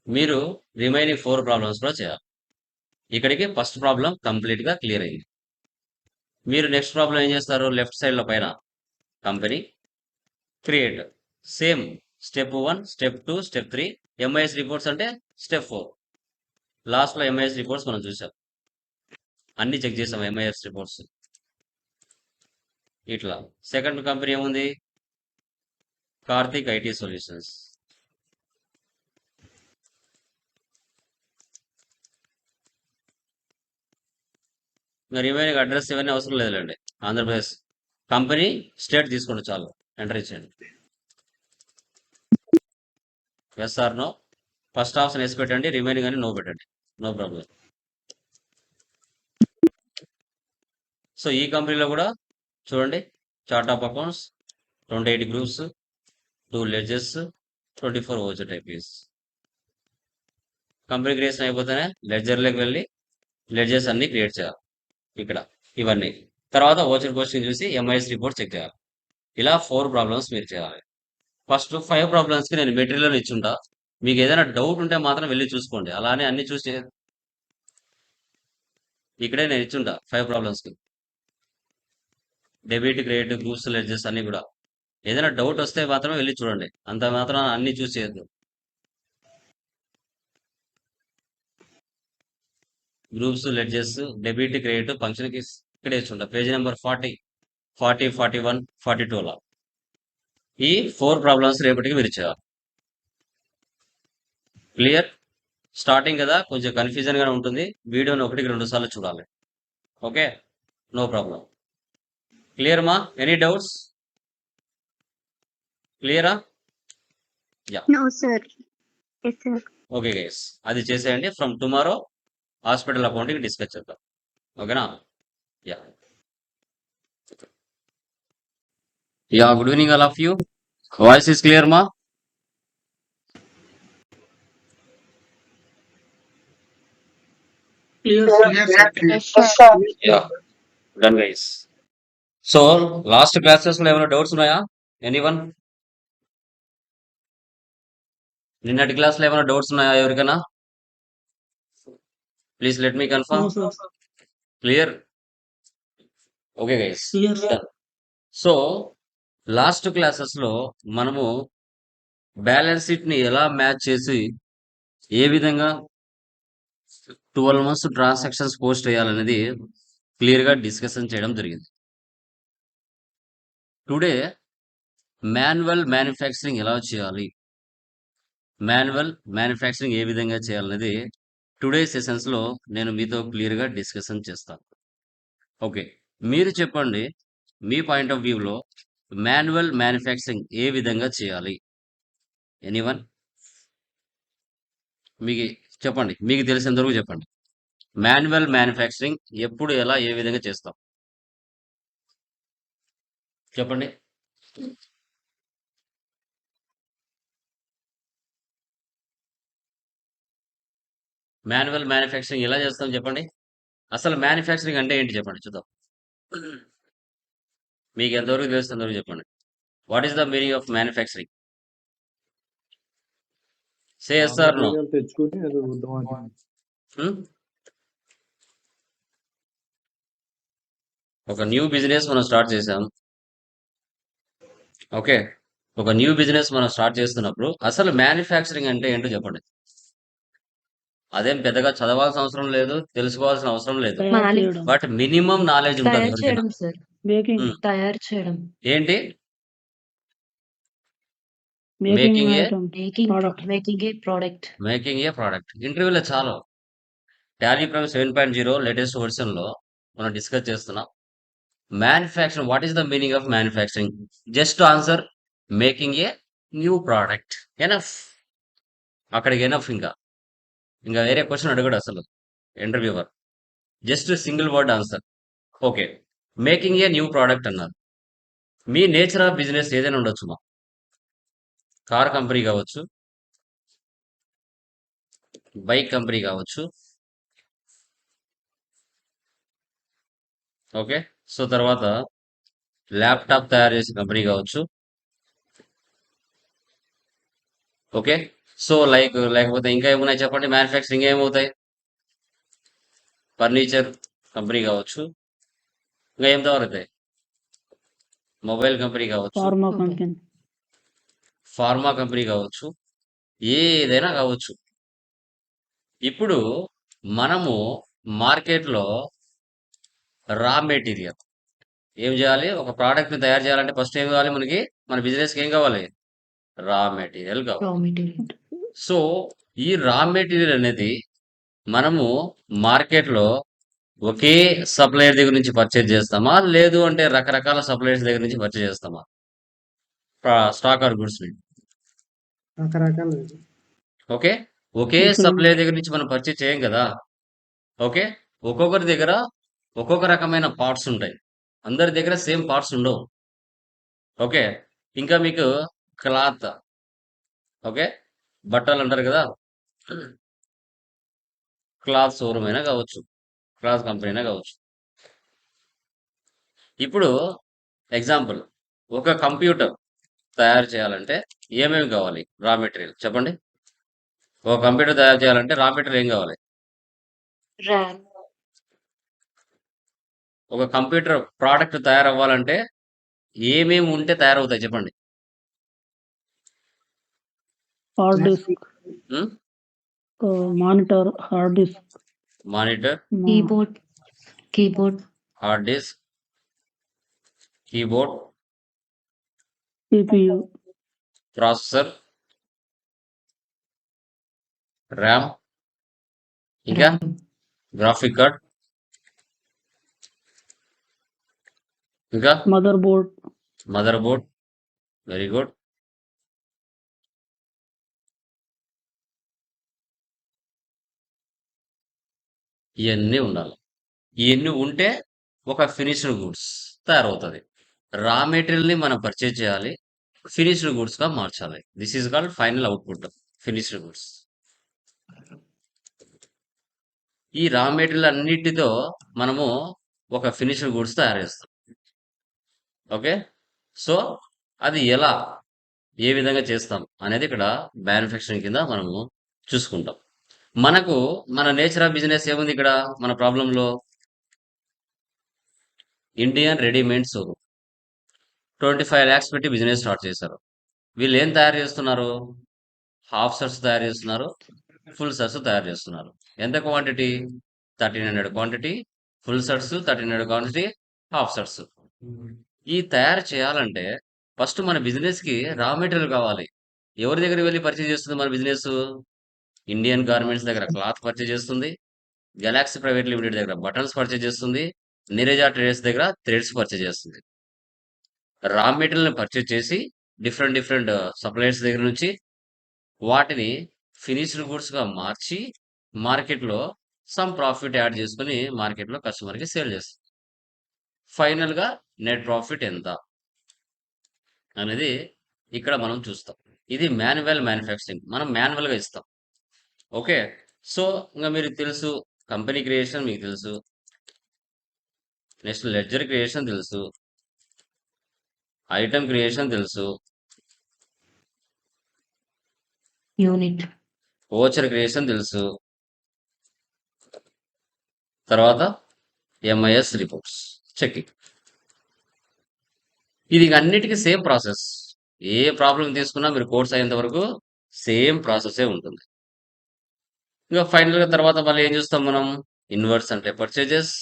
మీరు రిమైనింగ్ 4 ప్రాబ్లమ్స్ కూడా చేయాలి. ఇక్కడికి ఫస్ట్ ప్రాబ్లం కంప్లీట్ గా క్లియర్ అయింది. మీరు నెక్స్ట్ ప్రాబ్లం ఏం చేస్తారు, లెఫ్ట్ సైడ్ లో పైన company create, same step 1, step 2, step 3, MIS reports అంటే స్టెప్ 4. లాస్ట్ లో ఎంఐఎస్ రిపోర్ట్స్ మనం చూసాం, అన్ని చెక్ చేసాం ఎంఐఎస్ రిపోర్ట్స్. ఇట్లా సెకండ్ కంపెనీ ఏముంది, Karthik IT solutions. Remaining address ఇవన్నీ అవసరం లేదులేండి. ఆంధ్రప్రదేశ్ కంపెనీ స్టేట్ తీసుకోండి చాలు, ఎంటర్ ఇచ్చేయండి. Yes or no, first option yes పెట్టండి, రిమైనింగ్ అని నో పెట్టండి, నో ప్రాబ్లం. సో ఈ కంపెనీలో కూడా చూడండి, chart of accounts, 28 groups, 2 ledgers, 24 voucher types. Company creation అయిపోతేనే లెడ్జర్లోకి వెళ్ళి లెడ్జెస్ అన్ని క్రియేట్ చేయాలి. ఇక్కడ ఇవన్నీ తర్వాత ఓచర్ పోస్టింగ్ చూసి ఎంఐఎస్ రిపోర్ట్ చెక్ చేయాలి. ఇలా 4 ప్రాబ్లమ్స్ మీరు చేయాలి. ఫస్ట్ 5 ప్రాబ్లమ్స్కి నేను మెటీరియల్ ఇచ్చుంటా, మీకు ఏదైనా డౌట్ ఉంటే మాత్రం వెళ్ళి చూసుకోండి. అలానే అన్ని చూసి ఇక్కడే నేను ఇచ్చుంటా 5 ప్రాబ్లమ్స్కి, డెబిట్, క్రెడిట్, గ్రూప్స్, లెడ్జెస్ అన్ని కూడా. ఏదైనా డౌట్ వస్తే మాత్రమే వెళ్ళి చూడండి, అంత మాత్రం అన్ని చూసి చేయొద్దు. గ్రూప్స్, లెడ్జెస్, డెబిట్, క్రెడిట్ ఫంక్షన్కి ఇక్కడే ఇచ్చుంటా, పేజ్ నెంబర్ 40, 41, 42 అలా. ఈ 4 ప్రాబ్లమ్స్ రేపటికి మీరు చేయాలి. క్లియర్? స్టార్టింగ్ కదా కొంచెం కన్ఫ్యూజన్ గా ఉంటుంది, వీడియోని 1-2 సార్లు చూడాలి. Okay, no problem. క్లియర్ మా? Any doubts? క్లియరా? Yeah, no sir. Yes sir. Okay guys, అది చేసేయండి. From tomorrow hospital accounting discuss చేద్దాం. ఓకేనా? Yeah yeah, good evening all of you. Voice is clear మా? Clear, sir. Yes sir. Yeah, done guys. So last classes లో ఏమైనా డౌట్స్ ఉన్నాయా ఎనీవన్? నిన్నటి క్లాస్ లో ఏమైనా డౌట్స్ ఉన్నాయా ఎవరికైనా? Please let me confirm. No, sir. Clear? Okay guys, Clear, sir. So last classes లో మనము బ్యాలెన్స్ షీట్ ని ఎలా మ్యాచ్ చేసి ఏ విధంగా 12 మంత్స్ ట్రాన్సాక్షన్స్ పోస్ట్ చేయాలనేది క్లియర్ గా డిస్కషన్ చేయడం జరిగింది. టుడే మాన్యువల్ మ్యానుఫ్యాక్చరింగ్ ఎలా చేయాలి, మాన్యువల్ మ్యానుఫ్యాక్చరింగ్ ఏ విధంగా చేయాలనేది టుడే సెషన్స్ లో నేను మీతో క్లియర్ గా డిస్కషన్ చేస్తాను. ఓకే, మీరు చెప్పండి, మీ పాయింట్ ఆఫ్ వ్యూలో మాన్యువల్ మ్యానుఫ్యాక్చరింగ్ ఏ విధంగా చేయాలి? ఎనీవన్? మీకు చెప్పండి, మీకు తెలిసినంత వరకు చెప్పండి. మాన్యువల్ మ్యానుఫ్యాక్చరింగ్ ఎప్పుడు, ఎలా, ఏ విధంగా చేస్తాం చెప్పండి. మాన్యువల్ మ్యానుఫ్యాక్చరింగ్ ఎలా చేస్తాం చెప్పండి. అసలు మ్యానుఫ్యాక్చరింగ్ అంటే ఏంటి చెప్పండి చూద్దాం. మీకు ఎంతవరకు తెలుస్తుందో చెప్పండి. What is the meaning of manufacturing? Say yes or no. తెచ్చుకుని అది వద్దాం. ఒక న్యూ బిజినెస్ మనం స్టార్ట్ చేసాం. ఓకే, ఒక న్యూ బిజినెస్ మనం స్టార్ట్ చేస్తున్నప్పుడు అసలు మ్యానుఫ్యాక్చరింగ్ అంటే ఏంటో చెప్పండి. అదేం పెద్దగా చదవాల్సిన అవసరం లేదు, తెలుసుకోవాల్సిన అవసరం లేదు, తయారు చేయడం. బట్ మినిమం నాలెడ్జ్ ఉంటుంది తయారు ఎవరికైనా. చేయడం సార్. Baking. తయారు చేయడం. ఏంటి? Making Making a- item. Making Product. Making a product. Making a product. ఇంటర్వ్యూలో చాలా టాలీ ప్రైమ్ 7.0 లేటెస్ట్ వర్షన్ లో మనం డిస్కస్ చేస్తున్నాం. Manufacturing, what is the meaning of manufacturing? Just answer making a new product. Enough, అక్కడికి ఎనఫ్. ఇంకా వేరే క్వశ్చన్ అడగడు అసలు. Interviewer. Just single word answer. Okay. Making a new product అన్నారు. మీ నేచర్ ఆఫ్ బిజినెస్ ఏదైనా ఉండొచ్చు మా. కార్ కంపెనీ కావచ్చు, బైక్ కంపెనీ కావచ్చు. ఓకే. సో తర్వాత ల్యాప్టాప్ తయారు చేసే కంపెనీ కావచ్చు. ఓకే. సో లేకపోతే ఇంకా ఏమున్నాయి చెప్పండి? మ్యానుఫ్యాక్చరింగ్ ఏమవుతాయి? ఫర్నిచర్ కంపెనీ కావచ్చు. ఇంకా ఏం తయారవుతాయి? మొబైల్ కంపెనీ కావచ్చు, pharma okay. Company. Pharma company కావచ్చు, ఏదైనా కావచ్చు. ఇప్పుడు మనము మార్కెట్‌లో రా మెటీరియల్ ఏం చేయాలి? ఒక ప్రోడక్ట్‌ని తయారు చేయాలంటే ఫస్ట్ ఏం కావాలి మనకి? మన బిజినెస్‌కి ఏం కావాలి? రా మెటీరియల్ కావాలి. Raw material. సో, ఈ రా మెటీరియల్ అనేది మనము మార్కెట్‌లో ఒకే సప్లయర్ దగ్గర నుంచి పర్చేజ్ చేస్తామా? లేదు అంటే రకరకాల సప్లయర్స్ దగ్గర నుంచి పర్చేజ్ చేస్తామా? స్టాక్ ఆర్ గుడ్స్‌ని. రకరకాలు ఓకే. ఒకే ఇప్పుడు సప్లయర్ దగ్గర నుంచి మనం పర్చేజ్ చేయం కదా! ఓకే. ఒక్కొక్కరి దగ్గర ఒక్కొక్క రకమైన పార్ట్స్ ఉంటాయి. అందరి దగ్గర సేమ్ పార్ట్స్ ఉండవు. ఓకే. ఇంకా మీకు క్లాత్. ఓకే. బట్టలు అంటారు కదా! క్లాత్ షోరూమ్ అయినా కావచ్చు. క్లాత్ కంపెనీ అయినా కావచ్చు. ఇప్పుడు ఎగ్జాంపుల్ ఒక కంప్యూటర్ తయారు చేయాలంటే ఏమేమి కావాలి? రా మెటీరియల్ చెప్పండి? ఒక కంప్యూటర్ తయారు చేయాలంటే రా మెటీరియల్ ఏం కావాలి? ర్యామ్. ఒక కంప్యూటర్ ప్రోడక్ట్ తయారవ్వాలంటే ఏమేమి ఉంటే తయారవుతాయి చెప్పండి? హార్డ్ డిస్క్, హ్మ్. Monitor, hard disk, monitor, keyboard, hard disk, keyboard, CPU, processor, RAM, ఇంకా ర్యామ్. గ్రాఫిక్ కార్డ్, ఇంకా mother board, mother board. Very good. ఇయన్నీ ఉండాలి. ఇయన్నీ ఉంటే ఒక ఫినిష్డ్ గూడ్స్ తయారవుతది. రా మెటీరియల్‌ని మనం పర్చేజ్ చేయాలి. ఫినిష్డ్ గూడ్స్‌గా మార్చాలి. This is called final output. Finished goods. ఈ రా మెటీరియల్ అన్నిటితో మనము ఒక ఫినిష్డ్ గూడ్స్ తయారు చేస్తాం. ఓకే. సో, అది ఎలా? ఏ విధంగా చేస్తాం? అనేది ఇక్కడ మ్యానుఫ్యాక్చరింగ్ కింద మనము చూసుకుంటాం. మనకు మన నేచర్ ఆఫ్ బిజినెస్ ఏముంది ఇక్కడ మన ప్రాబ్లమ్‌లో? Indian readymade showroom. 25 లాక్స్ పెట్టి బిజినెస్ స్టార్ట్ చేశారు. వీళ్ళు ఏం తయారు చేస్తున్నారు? హాఫ్ షర్ట్స్ తయారు చేస్తున్నారు. ఫుల్ షర్ట్స్ తయారు చేస్తున్నారు. ఎంత quantity? 1300 quantity full shirts, 1300 quantity half shirts. ఈ తయారు చేయాలంటే ఫస్ట్ మన బిజినెస్‌కి రా మెటీరియల్ కావాలి. ఎవరి దగ్గరికి వెళ్లి పర్చేజ్ చేస్తుంది మన బిజినెస్? ఇండియన్ గార్మెంట్స్ దగ్గర క్లాత్ పర్చేజ్ చేస్తుంది. గెలాక్సీ ప్రైవేట్ లిమిటెడ్ దగ్గర బటన్స్ పర్చేజ్ చేస్తుంది. నీరజ ట్రేడర్స్ దగ్గర థ్రెడ్స్ పర్చేజ్ చేస్తుంది. రా మెటీరియల్‌ని పర్చేజ్ చేసి డిఫరెంట్ సప్లయర్స్ దగ్గర నుంచి వాటిని ఫినిష్డ్ గూడ్స్‌గా మార్చి మార్కెట్‌లో సమ్ ప్రాఫిట్ యాడ్ చేసుకొని మార్కెట్‌లో కస్టమర్‌కి సేల్ చేస్తుంది. ఫైనల్‌గా నెట్ ప్రాఫిట్ ఎంత? అనేది ఇక్కడ మనం చూస్తాం. ఇది మాన్యువల్ మ్యానుఫ్యాక్చరింగ్. మనం మాన్యువల్‌గా ఇస్తాం. ఓకే. సో, ఇంక మీరు తెలుసు కంపెనీ క్రియేషన్ మీకు తెలుసు. నెక్స్ట్ లెడ్జర్ క్రియేషన్ తెలుసు. ఐటెమ్ క్రియేషన్ తెలుసు. యూనిట్. వోచర్ క్రియేషన్ తెలుసు. తర్వాత ఎంఐఎస్ రిపోర్ట్స్ చెకింగ్. ఇది అన్నిటికీ సేమ్ ప్రాసెస్. ఏ ప్రాబ్లమ్ తీసుకున్నా మీరు కోర్స్ అయ్యేంత వరకు సేమ్ ప్రాసెసే ఉంటుంది. ఇంకా ఫైనల్‌గా తర్వాత మళ్ళీ ఏం చూస్తాం మనం? ఇన్వర్డ్స్ అంటే పర్చేజెస్,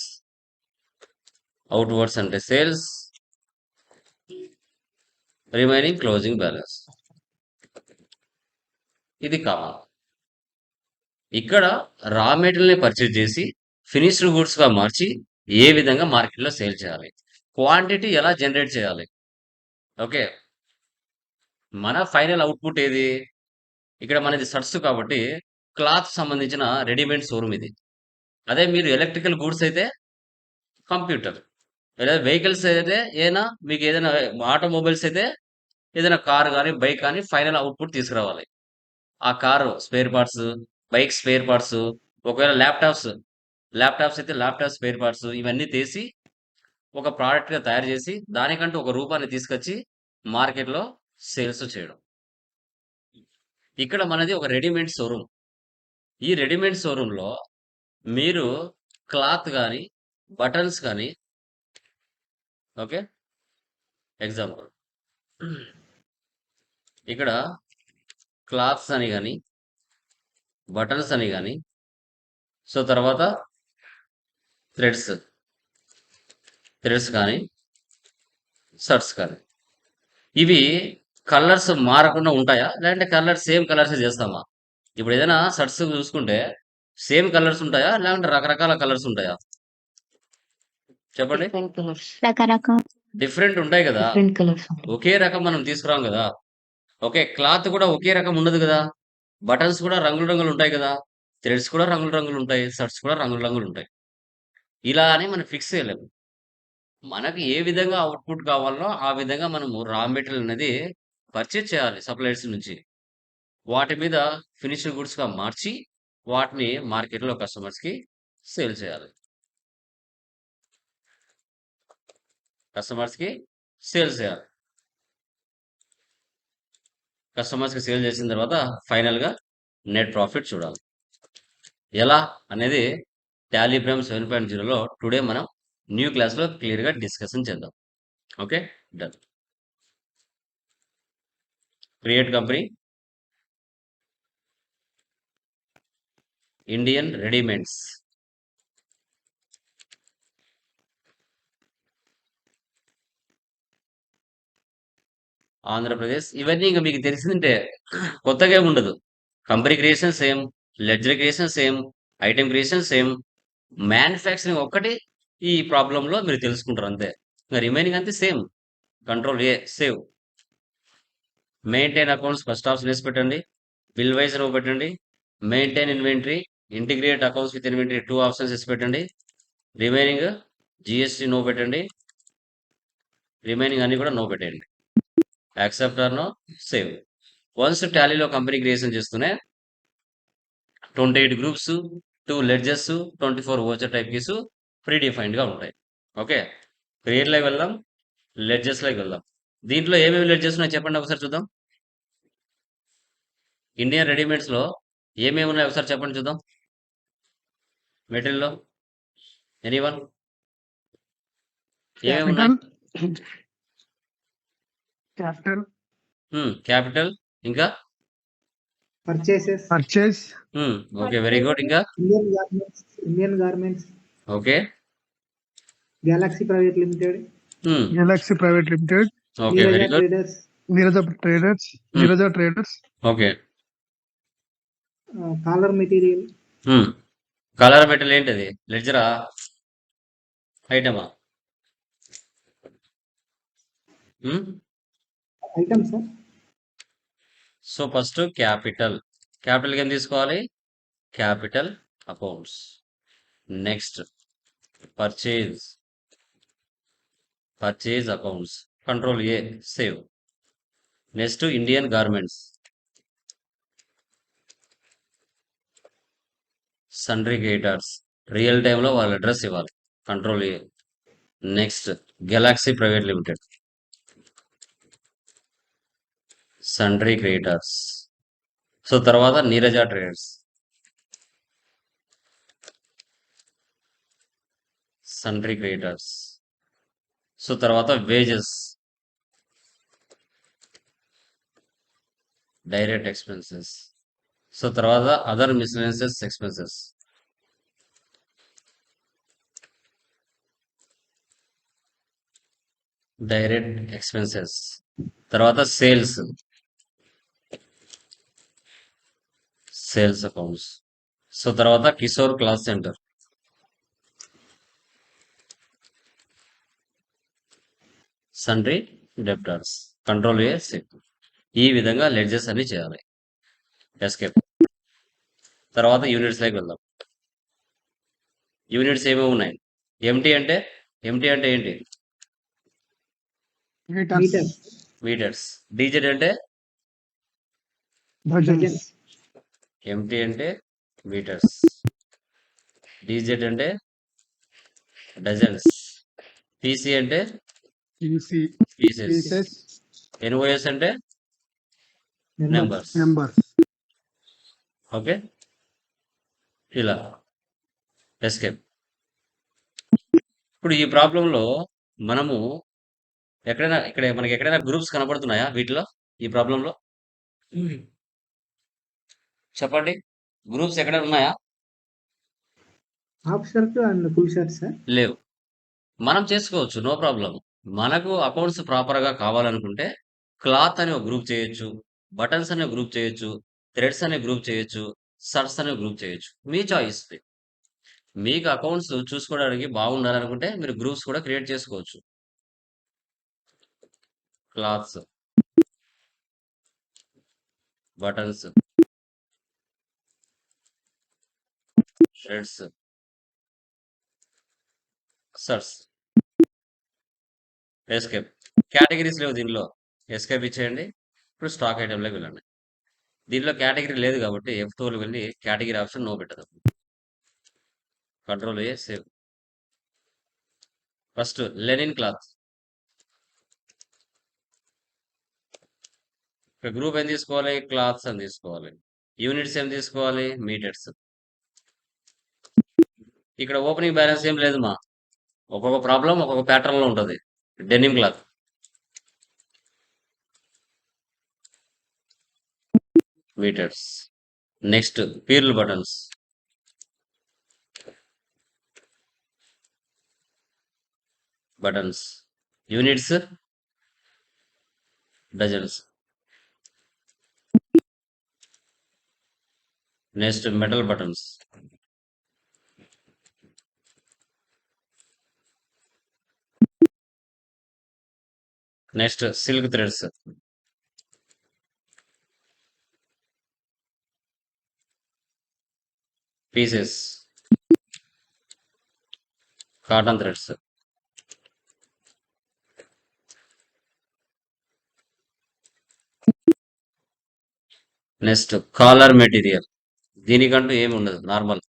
అవుట్వర్డ్స్ అంటే సేల్స్, రిమైనింగ్ క్లోజింగ్ బ్యాలెన్స్. ఇది కామన్. ఇక్కడ రా మెటీరియల్‌ని పర్చేజ్ చేసి ఫినిష్డ్ గూడ్స్‌గా మార్చి ఏ విధంగా మార్కెట్‌లో సేల్ చేయాలి? క్వాంటిటీ ఎలా జనరేట్ చేయాలి? ఓకే. మన ఫైనల్ అవుట్‌పుట్ ఏది? ఇక్కడ మనది షర్ట్స్ కాబట్టి క్లాత్ సంబంధించిన రెడీమేడ్ షోరూమ్ ఇది. అదే మీరు ఎలక్ట్రికల్ గూడ్స్ అయితే కంప్యూటర్. లేదా వెహికల్స్ అయితే ఏదైనా మీకు ఏదైనా ఆటోమొబైల్స్ అయితే ఏదైనా కార్ గాని, బైక్ కానీ ఫైనల్ అవుట్‌పుట్ తీసుకురావాలి. ఆ car spare parts, bike spare parts, ఒకవేళ ల్యాప్‌టాప్స్ అయితే ల్యాప్‌టాప్ స్పేర్ పార్ట్స్ ఇవన్నీ తీసి ఒక ప్రొడక్ట్‌గా తయారు చేసి దానికంటూ ఒక రూపాన్ని తీసుకొచ్చి మార్కెట్‌లో సేల్స్ చేయడం. ఇక్కడ మనది ఒక రెడీమేడ్ షోరూమ్. ఈ రెడీమేడ్ షోరూమ్‌లో మీరు క్లాత్ గాని, బటన్స్ గాని ఓకే. ఎగ్జాంపుల్ ఇక్కడ క్లాత్స్ అని గాని, బటన్స్ అని గాని, సో తర్వాత థ్రెడ్స్ కానీ, షర్ట్స్ కానీ. ఇవి కలర్స్ మారకుండా ఉంటాయా? లేదంటే సేమ్ కలర్సే చేస్తామా? ఇప్పుడు ఏదైనా షర్ట్స్ చూసుకుంటే సేమ్ కలర్స్ ఉంటాయా? లేదంటే రకరకాల కలర్స్ ఉంటాయా? చెప్పండి. Different colours. రకరకాల డిఫరెంట్ ఉంటాయి కదా! డిఫరెంట్ కలర్స్ ఉంటాయి. ఒకే రకం మనం తీసుకురాం కదా! ఓకే. క్లాత్ కూడా ఒకే రకం ఉండదు కదా! బటన్స్ కూడా రంగులు రంగులు ఉంటాయి కదా! థ్రెడ్స్ కూడా రంగులు రంగులు ఉంటాయి. షర్ట్స్ కూడా రంగులు రంగులు ఉంటాయి. ఇలా అని మనం ఫిక్స్ చేయలేము. మనకి ఏ విధంగా అవుట్‌పుట్ కావాలో ఆ విధంగా మనము రా మెటీరియల్ అనేది పర్చేజ్ చేయాలి సప్లయర్స్ నుంచి. వాటి మీద ఫినిష్డ్ గూడ్స్‌గా మార్చి వాటిని మార్కెట్‌లో కస్టమర్స్‌కి సేల్ చేయాలి. కస్టమర్స్‌కి సేల్ చేయాలి. కస్టమర్స్‌కి సేల్ చేసిన తర్వాత ఫైనల్‌గా నెట్ ప్రాఫిట్ చూడాలి. ఎలా అనేది టాలీ ప్రైమ్ 7.0లో టుడే మనం న్యూ క్లాస్‌లో క్లియర్‌గా డిస్కషన్ చేద్దాం. Okay. Done. Create company. Indian readymades. Andhra Pradesh. ఇవన్నీ ఇంక మీకు తెలిసిందే. కొత్తగా ఏమి ఉండదు. Company creation same, ledger creation same, item creation same. Manufacturing ఒక్కటి ఈ ప్రాబ్లమ్‌లో మీరు తెలుసుకుంటారు అంతే. ఇంక రిమైనింగ్ అంతే same. Control A save. Maintain accounts first option వేసి పెట్టండి. బిల్ వైజ్ రో పెట్టండి. Maintain inventory, integrate accounts with inventory 2 options వేసి పెట్టండి. రిమైనింగ్ జీఎస్టీ నో పెట్టండి. రిమైనింగ్ అన్ని కూడా నో పెట్టండి. Accept or no save. Once టాలీలో కంపెనీ క్రియేషన్ చేస్తూనే 28 groups, 2 ledgers, 24 voucher types ప్రీ డిఫైన్డ్‌గా ఉంటాయి. ఓకే. క్రియేట్‌లోకి వెళ్దాం. లెడ్జెస్‌లోకి వెళ్దాం. దీంట్లో ఏమేమి లెడ్జెస్ ఉన్నాయో చెప్పండి ఒకసారి చూద్దాం. ఇండియన్ రెడీమేడ్స్‌లో ఏమేమి ఉన్నాయో ఒకసారి చెప్పండి చూద్దాం. మెటీరియల్‌లో ఎనీవన్? ఏమేమి ఉన్నాయి? క్యాపిటల్, క్యాపిటల్ ఇంకా? Purchase, okay. Very good. ఇంకా? Indian garments, okay. Galaxy private limited, okay. Very good. Neeraja traders, okay. Collar material, colour material ఏంటది? లెడ్జరా? ఐటమా? Item sir. So first capital. క్యాపిటల్‌కి ఏం తీసుకోవాలి? Capital accounts. Next purchase accounts. Control A save. Next Indian garments. Sundry creditors. Real టైంలో వాళ్ళ అడ్రస్ ఇవ్వాలి. Control A. Next Galaxy private limited. Sundry creditors. So తర్వాత Neeraja traders. Sundry creditors. So తర్వాత వేజెస్, డైరెక్ట్ ఎక్స్పెన్సెస్. సో తర్వాత other miscellaneous expenses. Direct expenses. తర్వాత సేల్స్ అకౌంట్స్. సో తర్వాత Kishore cloth centre. Sundry debtors. Control A save. ఈ విధంగా లెడ్జెస్ అన్ని చేయాలి. ఎస్కేప్. తర్వాత యూనిట్స్ లైక్ వెళ్దాం. యూనిట్స్ ఏమేమి ఉన్నాయి? ఎంటీ అంటే ఏంటి? Meter, meters. డీజెడ్ అంటే డజన్స్, ఎంటీ అంటే మీటర్స్, డీజెడ్ అంటే డజన్స్, పీసీ అంటే పీసెస్, ఎన్ఓఎస్ అంటే నెంబర్స్, నెంబర్స్. ఓకే, ఇలా ఎస్కేప్. ఇప్పుడు ఈ ప్రాబ్లంలో మనము మనకి ఎక్కడైనా గ్రూప్స్ కనపడుతున్నాయా వీటిలో? ఈ ప్రాబ్లంలో చెప్పండి, గ్రూప్స్ ఎక్కడైనా ఉన్నాయా? Half shirt and full shirt sir. లేవు. మనం చేసుకోవచ్చు, నో ప్రాబ్లం. మనకు అకౌంట్స్ ప్రాపర్గా కావాలనుకుంటే క్లాత్ అనే ఒక గ్రూప్ చేయొచ్చు, బటన్స్ అనే గ్రూప్ చేయొచ్చు, థ్రెడ్స్ అనే గ్రూప్ చేయొచ్చు, షర్ట్స్ అనే గ్రూప్ చేయొచ్చు. మీ చాయిస్. మీకు అకౌంట్స్ చూసుకోవడానికి బాగుండాలనుకుంటే మీరు గ్రూప్స్ కూడా క్రియేట్ చేసుకోవచ్చు. Clothes, buttons, shirts, shirts. Escape. Categories లేవు దీనిలో, ఎస్కేప్ ఇచ్చేయండి. ఇప్పుడు స్టాక్ ఐటెంలోకి వెళ్ళండి. దీనిలో కేటగిరీ లేదు కాబట్టి F2 వెళ్ళి కేటగిరీ ఆప్షన్ నో పెట్టదు. Control A, save. First linen cloth. Group ఏం తీసుకోవాలి? క్లాత్స్ అని తీసుకోవాలి. యూనిట్స్ ఏం తీసుకోవాలి? మీటర్స్. ఇక్కడ ఓపెనింగ్ బ్యాలెన్స్ ఏం లేదు మా, ఒక్కొక్క ప్రాబ్లం ఒక్కొక్క ప్యాటర్న్ లో ఉంటుంది. Denim cloth, metres. Next pearl buttons, buttons. Units dozens. Next metal buttons, next silk threads, pieces, cotton threads. Next collar material, దీనికంటూ ఏమి ఉండదు, normal.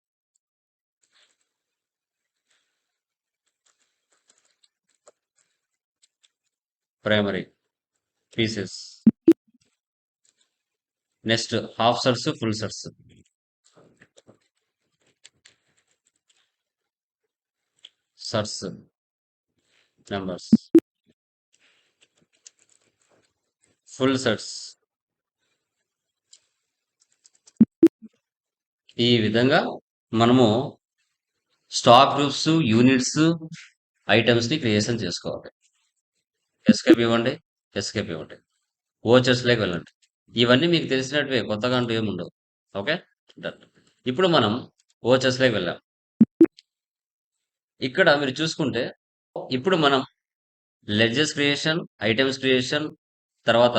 Primary pieces. Next half shirts, full shirts, shirts numbers, full shirts. ఈ విధంగా మనము స్టాక్ గ్రూప్స్, యూనిట్స్, ఐటమ్స్ ని క్రియేషన్ చేసుకోవాలి. ఎస్కేప్ ఇవ్వండి, ఎస్కేప్ ఇవ్వండి. ఓచర్స్ లేక వెళ్ళండి. ఇవన్నీ మీకు తెలిసినట్టువే, కొత్తగా అంటూ ఏముండవు. Okay, done. ఇప్పుడు మనం ఓచర్స్ లేక వెళ్ళాం. ఇక్కడ మీరు చూసుకుంటే ఇప్పుడు మనం లెడ్జెస్ క్రియేషన్, ఐటమ్స్ క్రియేషన్, తర్వాత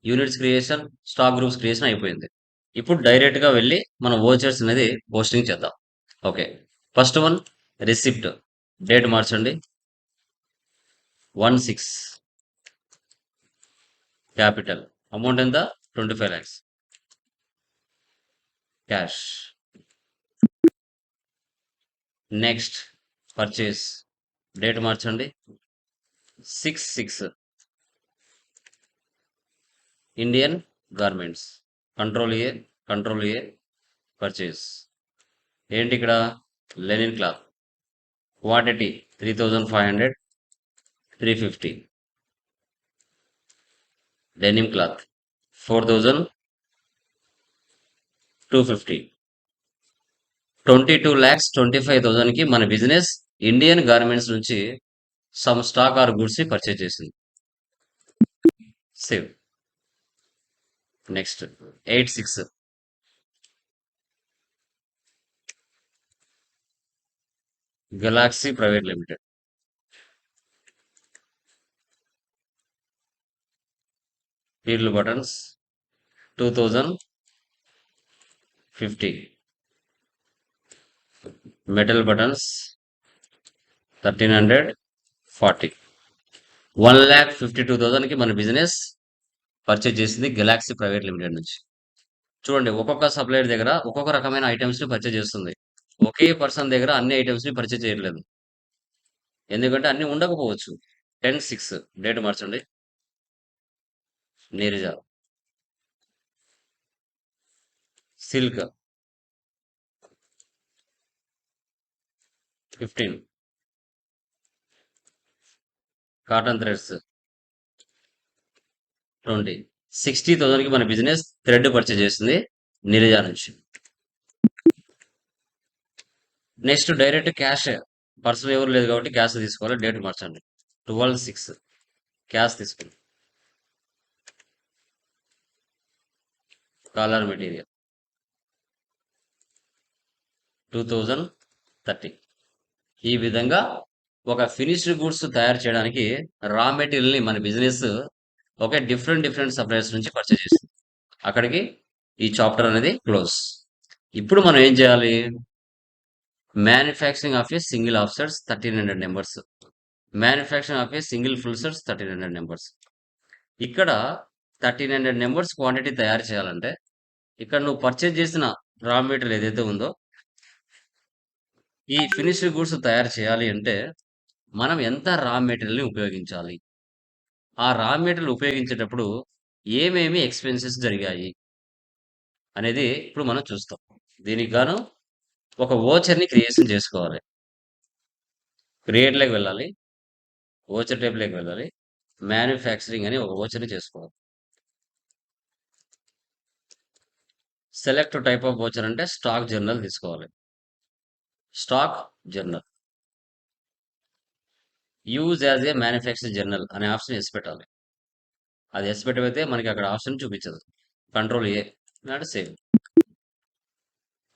units creation, stock groups creation అయిపోయింది. ఇప్పుడు డైరెక్ట్ గా వెళ్ళి మనం ఓచర్స్ అనేది పోస్టింగ్ చేద్దాం. Okay, first one receipt. Date మార్చండి, 1/6. క్యాపిటల్. అమౌంట్ ఎంత? 25 lakhs. Cash. Next purchase. Date మార్చండి, 6/6. Indian garments. Control A, purchase. ఏంటి ఇక్కడ? Linen cloth. Quantity 3500, 350. Denim cloth 4250. 22,25,000 కి మన బిజినెస్ ఇండియన్ గార్మెంట్స్ నుంచి సమ్ స్టాక్ ఆర్ గుడ్స్ ని పర్చేజ్ చేసింది. Save. Next 8/6. Galaxy private limited. Pearl buttons 2050. Metal buttons 1340. 1,52,000కి మన బిజినెస్ పర్చేజ్ చేసింది గెలాక్సీ ప్రైవేట్ లిమిటెడ్ నుంచి. చూడండి, ఒక్కొక్క సప్లయర్ దగ్గర ఒక్కొక్క రకమైన ఐటమ్స్ ని పర్చేజ్ చేస్తుంది. ఒకే పర్సన్ దగ్గర అన్ని ఐటమ్స్ ని పర్చేజ్ చేయట్లేదు, ఎందుకంటే అన్ని ఉండకపోవచ్చు. 10/6 డేట్ మార్చండి. Neeraja, silk 15, cotton threads 20. 60,000కి మన బిజినెస్ థ్రెడ్ పర్చేజ్ చేస్తుంది నీరజ నుంచి. నెక్స్ట్ డైరెక్ట్ క్యాష్, పర్సన్ ఎవరు లేదు కాబట్టి క్యాష్ తీసుకోవాలి. డేట్ మార్చండి. 12/6 క్యాష్ తీసుకుంది. Collar material 2030. ఈ విధంగా ఒక ఫినిష్డ్ గుడ్స్ తయారు చేయడానికి రా మెటీరియల్ ని మన బిజినెస్ ఒక డిఫరెంట్ సప్లయర్స్ నుంచి పర్చేజ్ చేస్తుంది. అక్కడికి ఈ చాప్టర్ అనేది క్లోజ్. ఇప్పుడు మనం ఏం చేయాలి? Manufacturing of a single offsets 1300 numbers, manufacturing of a single full sets 1300 numbers. ఇక్కడ 1300 నెంబర్స్ క్వాంటిటీ తయారు చేయాలంటే ఇక్కడ నువ్వు పర్చేజ్ చేసిన రా మెటీరియల్ ఏదైతే ఉందో ఈ ఫినిష్డ్ గుడ్స్ తయారు చేయాలి అంటే మనం ఎంత రా మెటీరియల్ని ఉపయోగించాలి, ఆ రా మెటీరియల్ ఉపయోగించేటప్పుడు ఏమేమి ఎక్స్పెన్సెస్ జరిగాయి అనేది ఇప్పుడు మనం చూస్తాం. దీనికి గాను ఒక ఓచర్ని క్రియేషన్ చేసుకోవాలి. క్రియేట్లోకి వెళ్ళాలి, ఓచర్ టైప్లోకి వెళ్ళాలి, మ్యానుఫ్యాక్చరింగ్ అని ఒక ఓచర్ని చేసుకోవాలి. సెలెక్ట్ టైప్ ఆఫ్ ఓచర్ అంటే స్టాక్ జర్నల్ తీసుకోవాలి. Stock journal use as a manufacturing journal అనే ఆప్షన్ ఎస్ పెట్టాలి. అది ఎస్ పెట్టబోతే మనకి అక్కడ ఆప్షన్ చూపించదు. Control A not save,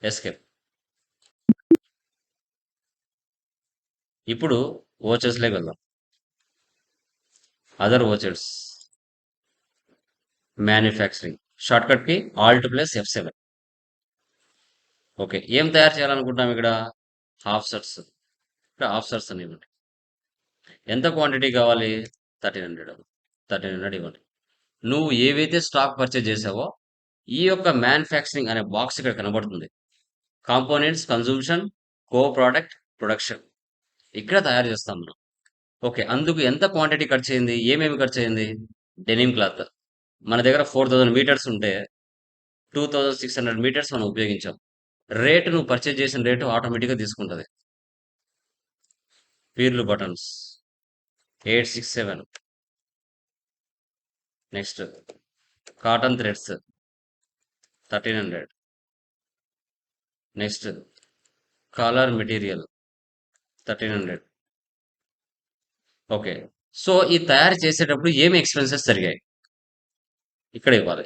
escape. ఇప్పుడు ఓచర్స్లోకి వెళ్దాం. అదర్ ఓచర్స్, మ్యానుఫ్యాక్చరింగ్ షార్ట్కట్కి Alt+F7. ఓకే, ఏం తయారు చేయాలనుకుంటున్నాం ఇక్కడ? ఆఫ్సెట్స్. ఇక్కడ ఆఫ్సెట్స్ అని ఇవ్వండి. ఎంత క్వాంటిటీ కావాలి? 1300 ఇవ్వండి. నువ్వు ఏవైతే స్టాక్ పర్చేజ్ చేసావో ఈ యొక్క మ్యానుఫ్యాక్చరింగ్ అనే బాక్స్ ఇక్కడ కనబడుతుంది. కాంపోనెంట్స్, కన్జూమ్షన్, కో ప్రోడక్ట్, ప్రొడక్షన్ ఇక్కడ తయారు చేస్తాం మనం. ఓకే, అందుకు ఎంత క్వాంటిటీ ఖర్చు అయింది? ఏమేమి ఖర్చు అయింది? డెనిమ్ క్లాత్ మన దగ్గర 4000 మీటర్స్ ఉంటే 2600 మీటర్స్ మనం ఉపయోగించాం. రేటు నువ్వు పర్చేజ్ చేసిన రేటు ఆటోమేటిక్గా తీసుకుంటుంది. Pearl buttons 867. Next cotton threads 1300. Next collar material 1300. Okay, so ఈ తయారు చేసేటప్పుడు ఏమి ఎక్స్పెన్సెస్ జరిగాయి ఇక్కడ ఇవ్వాలి.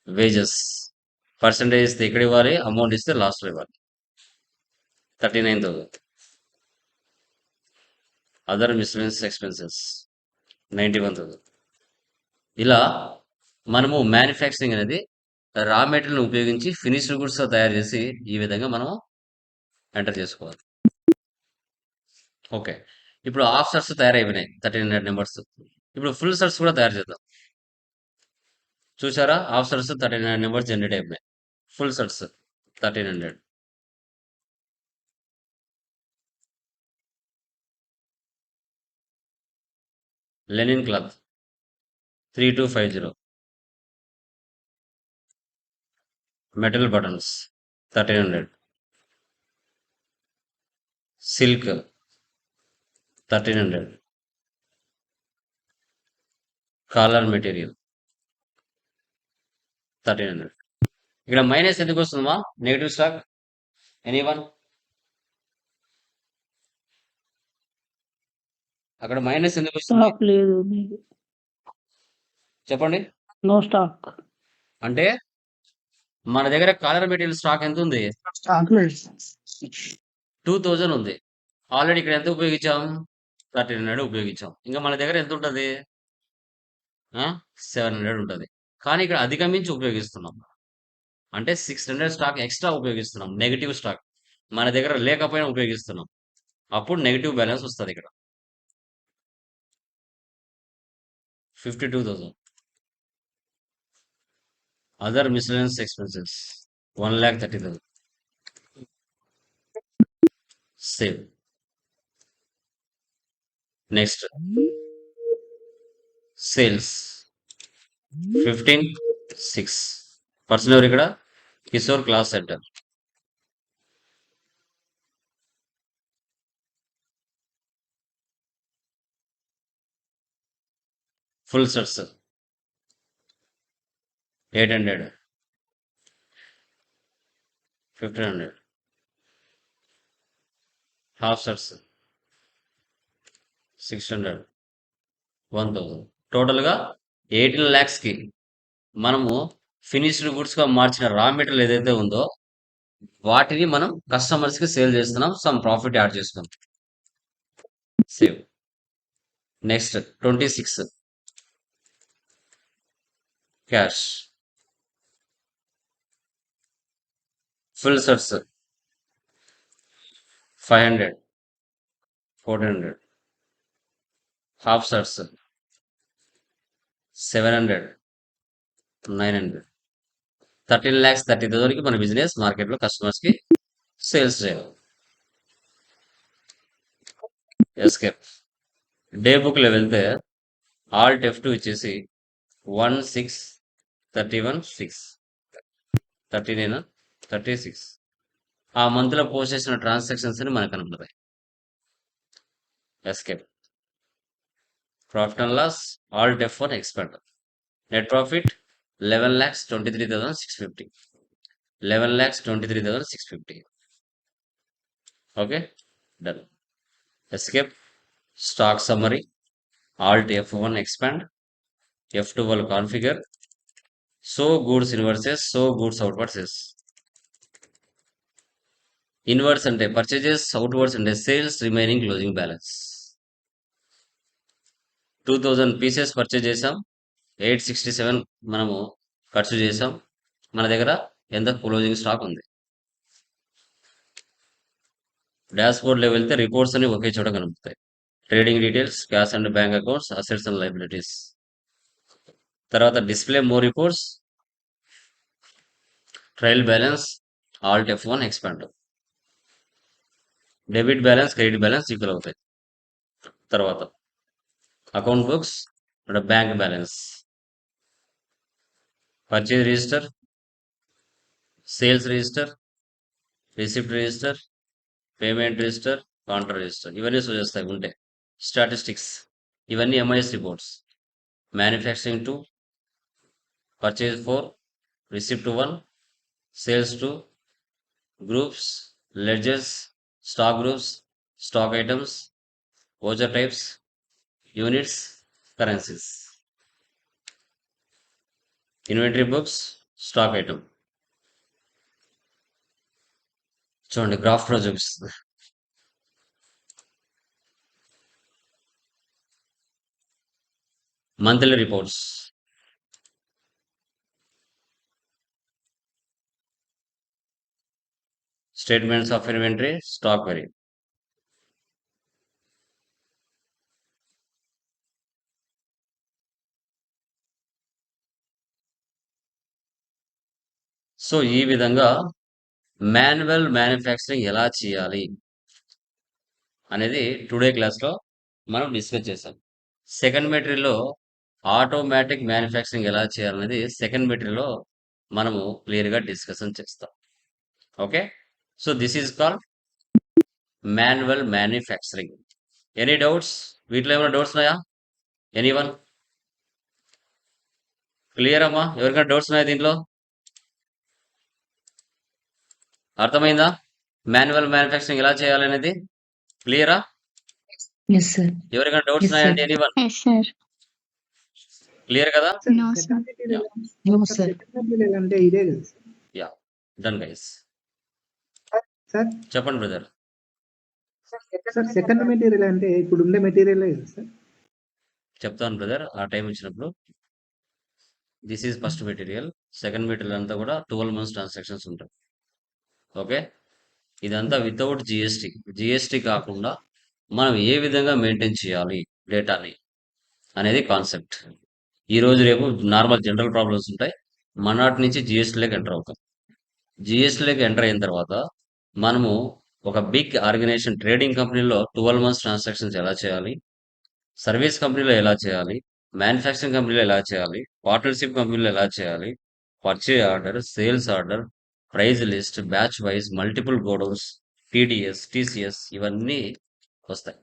వేజెస్ పర్సంటేజ్ ఇస్తే ఇక్కడ ఇవ్వాలి, అమౌంట్ ఇస్తే లాస్ట్లో ఇవ్వాలి. 39,000. Other miscellaneous expenses 91,000. ఇలా మనము మ్యానుఫ్యాక్చరింగ్ అనేది రా మెటీరియల్ ఉపయోగించి ఫినిష్డ్ గుడ్స్ తయారు చేసి ఈ విధంగా మనం ఎంటర్ చేసుకోవాలి. ఓకే, ఇప్పుడు హాఫ్ షర్ట్స్ తయారైపోయినాయి 1300 నెంబర్స్. ఇప్పుడు ఫుల్ షర్ట్స్ కూడా తయారు చేద్దాం. చూసారా, హాఫ్ షర్ట్స్ 1300 నెంబర్స్ జనరేట్ అయిపోయినాయి. Full shirts 1300. Linen cloth 3250. Metal buttons 1300. Silk 1300. Collar material 1300. ఇక్కడ మైనస్ ఎందుకు వస్తుందమ్మా? Negative stock anyone? అక్కడ మైనస్ ఎందుకు వస్తుంది? స్టాక్ లేదు మీకు. చెప్పండి. No stock. అంటే మన దగ్గర కాలర్ మెటీరియల్ స్టాక్ ఎంత ఉంది? స్టాక్ లేదు. 2000 ఉంది. ఆల్రెడీ ఇక్కడ ఎంత ఉపయోగించాం? 1300 ఉపయోగించాం. ఇంకా మన దగ్గర ఎంత ఉంటుంది? 700 ఉంటుంది. కానీ ఇక్కడ అధిగమించి ఉపయోగిస్తున్నాం. అంటే 600 స్టాక్ ఎక్స్ట్రా ఉపయోగిస్తున్నాం, నెగిటివ్ స్టాక్. మన దగ్గర లేకపోయినా ఉపయోగిస్తున్నాం. అప్పుడు నెగెటివ్ బ్యాలెన్స్ వస్తది ఇక్కడ. 52,000. Other miscellaneous expenses 1,30,000. Save. Next sales 15,600. Person ఎవరు ఇక్కడ? Kishore class centre. Full sets 800, 1,500. Half sets 600, 1,000. టోటల్‌గా 18 lakhsకి మనము ఫినిష్డ్ గుడ్స్‌గా మార్చిన రా మెటీరియల్ ఏదైతే ఉందో వాటిని మనం కస్టమర్స్‌కి సేల్ చేస్తున్నాం. సమ్ ప్రాఫిట్ యాడ్ చేస్తున్నాం. Save. Next 26 cash. Full sets 500, 1,400. Half sets 700, 900. 13,30,000కి మన బిజినెస్ మార్కెట్లో కస్టమర్స్‌కి సేల్స్ చేయాలి. ఎస్కేప్. డే బుక్‌లో వెళ్తే ఆల్ట్ F2 ఇచ్చేసి 16,31,6. 13 36. ఆ మంత్లో పోస్ట్ చేసిన ట్రాన్సాక్షన్స్ అని మనకు కనబడతాయి. Escape. Profit and loss alt F1 expand. Net profit 11,23,650. 11,23,650. Okay, done. Escape. Stock summary alt F1 expand. F12 configure. So goods inwards, so goods outwards. Inwards అంటే పర్చేజెస్, అవుట్వర్డ్స్ అంటే sales, remaining closing balance. 2,000 pieces purchase చేసాం. 867 మనము ఖర్చు చేసాం. మన దగ్గర ఎంత క్లోజింగ్ స్టాక్ ఉంది. డాష్ బోర్డ్లో వెళ్తే రిపోర్ట్స్ అని ఒకే చోట కనిపిస్తాయి. Trading details, cash and bank accounts, assets and liabilities. తర్వాత display more reports, trial balance, alt F1 expand. Debit balance, credit balance equal అవుతాయి. తర్వాత account books, bank balance, purchase register, sales register, receipt register, payment register, counter register. ఇవన్నీ షో చేస్తాయి ఉంటే. స్టాటిస్టిక్స్ ఇవన్నీ MIS reports. Manufacturing 2, purchase 4, receipt 1, sales 2, groups, ledgers, stock groups, stock items, voucher types, units, currencies. Inventory books, stock item. చూడండి గ్రాఫ్ లో చూపిస్తుంది. Monthly reports. Statements of inventory, stock very. So ఈ విధంగా మాన్యువల్ మ్యానుఫ్యాక్చరింగ్ ఎలా చేయాలి అనేది టుడే క్లాస్లో మనం డిస్కస్ చేసాం. సెకండ్ మెటీరియల్లో ఆటోమేటిక్ మ్యానుఫ్యాక్చరింగ్ ఎలా చేయాలనేది సెకండ్ మెటీరియల్లో మనము క్లియర్గా డిస్కషన్ చేస్తాం. Okay, so this is called manual manufacturing. Any doubts? వీటిలో ఏమైనా డౌట్స్ ఉన్నాయా? ఎనీవన్? క్లియర్ అమ్మా? ఎవరికైనా డౌట్స్ ఉన్నాయా దీంట్లో? అర్థమైందా? మాన్యువల్ మ్యానుఫ్యాక్చరింగ్ ఎలా చేయాలనేది క్లియరా? Yes, sir. ఎవరికైనా డౌట్స్ Yes, ఉన్నాయంటే sir. Anyone? Yes sir. Clear కదా? No, sir. Second material No, sir. Second material అంటే ఇదే కదా sir? Yeah, done guys. Sir చెప్పండి బ్రదర్. సార్ సెకండ్ మెటీరియల్ అంటే ఇప్పుడు ఉండే మెటీరియల్ కదా సార్? చెప్తాను బ్రదర్ ఆ టైం వచ్చినప్పుడు. This is first material. Second material అంతా కూడా 12 months ట్రాన్సాక్షన్స్ ఉంటాయి. ఓకే, ఇదంతా వితౌట్ జిఎస్టీ. జిఎస్టీ కాకుండా మనం ఏ విధంగా మెయింటైన్ చేయాలి డేటాని అనేది కాన్సెప్ట్. ఈ రోజు రేపు నార్మల్ జనరల్ ప్రాబ్లమ్స్ ఉంటాయి. మనాటి నుంచి జిఎస్టీలోకి ఎంటర్ అవుతాం. జిఎస్టీలోకి ఎంటర్ అయిన తర్వాత మనము ఒక బిగ్ ఆర్గనైజేషన్ ట్రేడింగ్ కంపెనీలో 12 మంత్స్ ట్రాన్సాక్షన్స్ ఎలా చేయాలి, సర్వీస్ కంపెనీలో ఎలా చేయాలి, మ్యానుఫ్యాక్చరింగ్ కంపెనీలో ఎలా చేయాలి, పార్ట్నర్షిప్ కంపెనీలో ఎలా చేయాలి, purchase order, sales order, price list, batch wise, multiple godowns, TDS, TCS ఇవన్నీ వస్తాయి.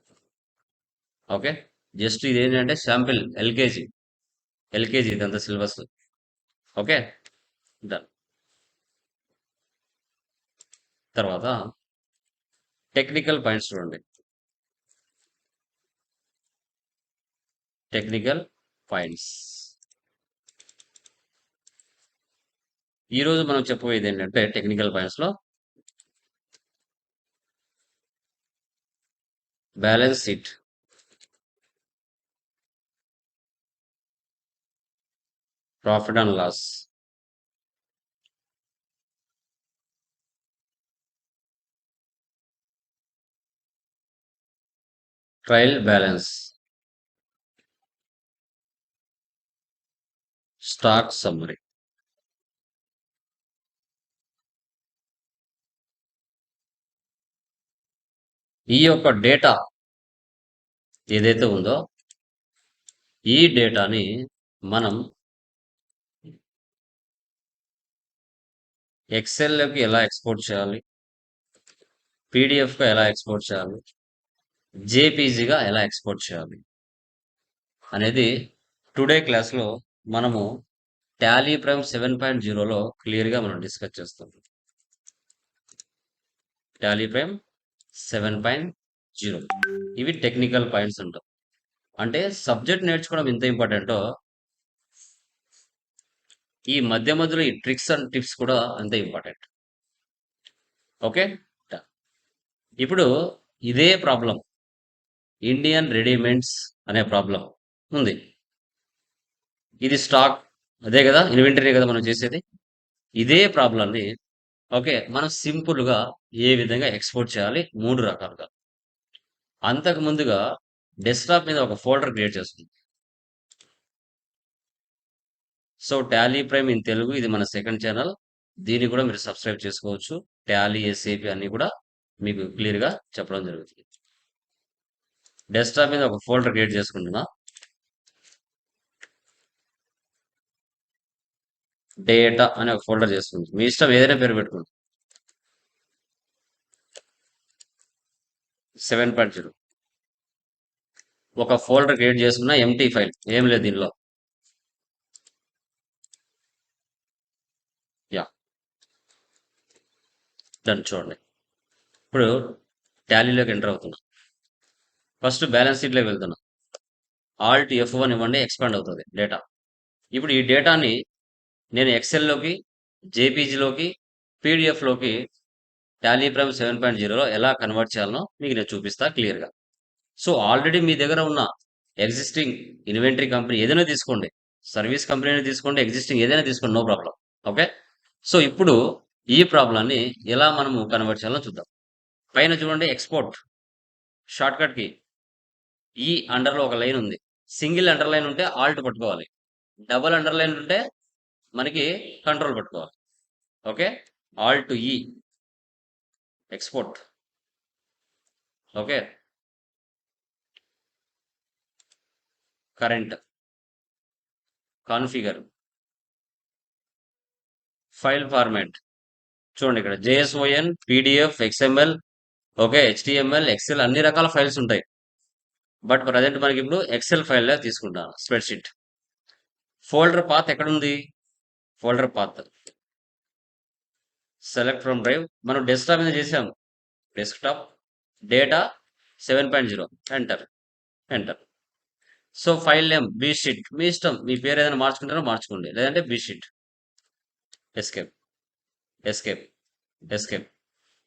ఓకే, జస్ట్ ఇది ఏంటంటే శాంపిల్ ఎల్కేజీ ఇదంతా సిలబస్. Okay, done. తర్వాత టెక్నికల్ పాయింట్స్ చూడండి. టెక్నికల్ పాయింట్స్ ఈ రోజు మనం చెప్పబోయేది ఏంటంటే టెక్నికల్ పాయింట్స్ లో balance sheet, profit and loss, trial balance, stock summary. ఈ యొక్క డేటా ఏదైతే ఉందో ఈ డేటాని మనం ఎక్సెల్లోకి ఎలా ఎక్స్పోర్ట్ చేయాలి, పీడిఎఫ్గా ఎలా ఎక్స్పోర్ట్ చేయాలి, జేపీజీగా ఎలా ఎక్స్పోర్ట్ చేయాలి అనేది టుడే క్లాస్లో మనము టాలీ ప్రైమ్ 7.0లో క్లియర్గా మనం డిస్కస్ చేస్తాం. టాలీ ప్రైమ్ 7.0 ఇవి టెక్నికల్ పాయింట్స్ అంటాం. అంటే సబ్జెక్ట్ నేర్చుకోవడం ఎంత ఇంపార్టెంటో ఈ మధ్యలో ఈ ట్రిక్స్ అండ్ టిప్స్ కూడా అంతే ఇంపార్టెంట్. ఓకే, ఇప్పుడు ఇదే ప్రాబ్లం ఇండియన్ రెడీమేడ్స్ అనే ప్రాబ్లం ఉంది. ఇది స్టాక్ అదే కదా, ఇన్వెంటరీ కదా మనం చేసేది. ఇదే ప్రాబ్లంని ఓకే మనం సింపుల్గా ఏ విధంగా ఎక్స్పోర్ట్ చేయాలి 3 రకాలుగా. అంతకు ముందుగా డెస్క్టాప్ మీద ఒక ఫోల్డర్ క్రియేట్ చేసుకుందాం. So Tally prime in Telugu ఇది మన సెకండ్ ఛానల్, దీన్ని కూడా మీరు సబ్స్క్రైబ్ చేసుకోవచ్చు. టాలీ ఎస్ఏపి అన్ని కూడా మీకు క్లియర్గా చెప్పడం జరుగుతుంది. డెస్క్టాప్ మీద ఒక ఫోల్డర్ క్రియేట్ చేసుకుంటున్నా. డేటా అనే ఒక ఫోల్డర్ చేసుకుంది. మీ ఇష్టం ఏదైనా పేరు పెట్టుకోండి. 7.0 ఒక ఫోల్డర్ క్రియేట్ చేసుకున్న ఎంటీ ఫైల్, ఏం లేదు దీనిలో. యా దాన్ని చూడండి. ఇప్పుడు టాలీలోకి ఎంటర్ అవుతున్నా. ఫస్ట్ బ్యాలెన్స్ షీట్లోకి వెళ్తున్నా. ఆల్ట్ F1 ఇవ్వండి, ఎక్స్పాండ్ అవుతుంది డేటా. ఇప్పుడు ఈ డేటాని నేను ఎక్సెల్లోకి, జేపీజీలోకి, పీడిఎఫ్లోకి టాలీ ప్రైమ్ 7.0లో ఎలా కన్వర్ట్ చేయాలనో మీకు నేను చూపిస్తా క్లియర్గా. సో ఆల్రెడీ మీ దగ్గర ఉన్న ఎగ్జిస్టింగ్ ఇన్వెంటరీ కంపెనీ ఏదైనా తీసుకోండి, సర్వీస్ కంపెనీ తీసుకోండి, ఎగ్జిస్టింగ్ ఏదైనా తీసుకోండి, నో ప్రాబ్లం. ఓకే, సో ఇప్పుడు ఈ ప్రాబ్లాన్ని ఎలా మనము కన్వర్ట్ చేయాలో చూద్దాం. పైన చూడండి ఎక్స్పోర్ట్ షార్ట్ కట్ కి ఈ అండర్లో ఒక లైన్ ఉంది. సింగిల్ అండర్లైన్ ఉంటే ఆల్ట్ పట్టుకోవాలి, డబుల్ అండర్లైన్ ఉంటే మనకి కంట్రోల్ పట్టుకోవాలి. Okay, alt E export. Okay, current, configure, file format చూడండి. ఇక్కడ JSON, PDF, XML, okay, HTML, Excel అన్ని రకాల ఫైల్స్ ఉంటాయి. బట్ ప్రజెంట్ మనకి ఇప్పుడు ఎక్సెల్ ఫైల్ తీసుకుంటాను, స్ప్రెడ్షీట్. ఫోల్డర్ పాత్ ఎక్కడ ఉంది? Folder path select from drive. మనం డెస్క్టాప్ మీద చేసాము. Desktop data 7.0 enter enter. So file name B sheet, మీ ఇష్టం, మీ పేరు ఏదైనా మార్చుకుంటారో మార్చుకోండి, లేదంటే B sheet. Escape escape escape.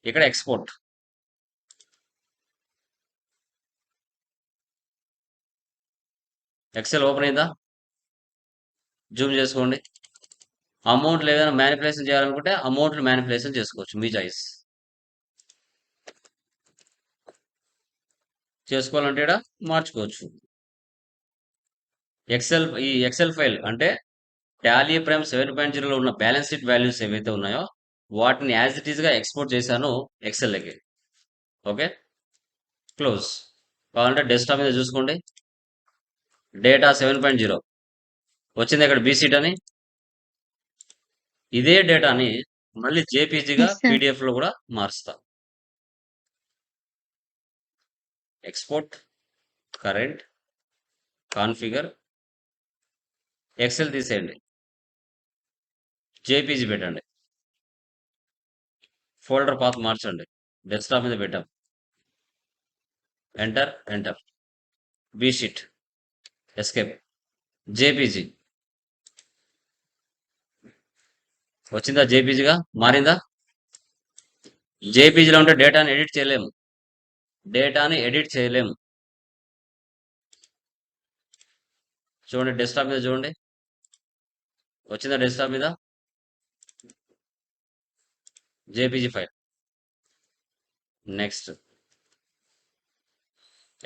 ఇక్కడ ఎక్స్పోర్ట్. ఎక్సెల్ ఓపెన్ అయిందా? జూమ్ చేసుకోండి. అమౌంట్లు ఏదైనా మ్యానిపులేషన్ చేయాలనుకుంటే అమౌంట్లు మ్యానిపులేషన్ చేసుకోవచ్చు, మీ చాయిస్. చేసుకోవాలంటే ఈడ మార్చుకోవచ్చు. ఈ ఎక్సెల్ ఫైల్ అంటే టాలీ ప్రైమ్ 7.0లో ఉన్న బ్యాలెన్స్ షీట్ వాల్యూస్ ఏవైతే ఉన్నాయో వాటిని యాజ్ ఇట్ ఈస్‌గా ఎక్స్‌పోర్ట్ చేశాను ఎక్సెల్‌లోకి. ఓకే. క్లోజ్. కావాలంటే డెస్క్‌టాప్ మీద చూసుకోండి. డేటా 7.0 వచ్చిందా ఇక్కడ బి షీట్ అని? ఇదే డేటాని మళ్ళీ జేపీజీగా Yes, sir. పీడిఎఫ్‌లో కూడా మారుస్తా. ఎక్స్‌పోర్ట్, కరెంట్, కాన్ఫిగర్, ఎక్సెల్ తీసేయండి. జేపీజీ పెట్టండి. ఫోల్డర్ పాత్ మార్చండి. డెస్క్‌టాప్ మీద పెట్టాం. Enter. B sheet, escape, JPG. వచ్చిందా జేపీజీగా? మారిందా? జేపీజీలో ఉంటే డేటాని ఎడిట్ చేయలేము. చూడండి డెస్క్‌టాప్ మీద చూడండి. వచ్చిందా డెస్క్‌టాప్ మీద? JPG file. Next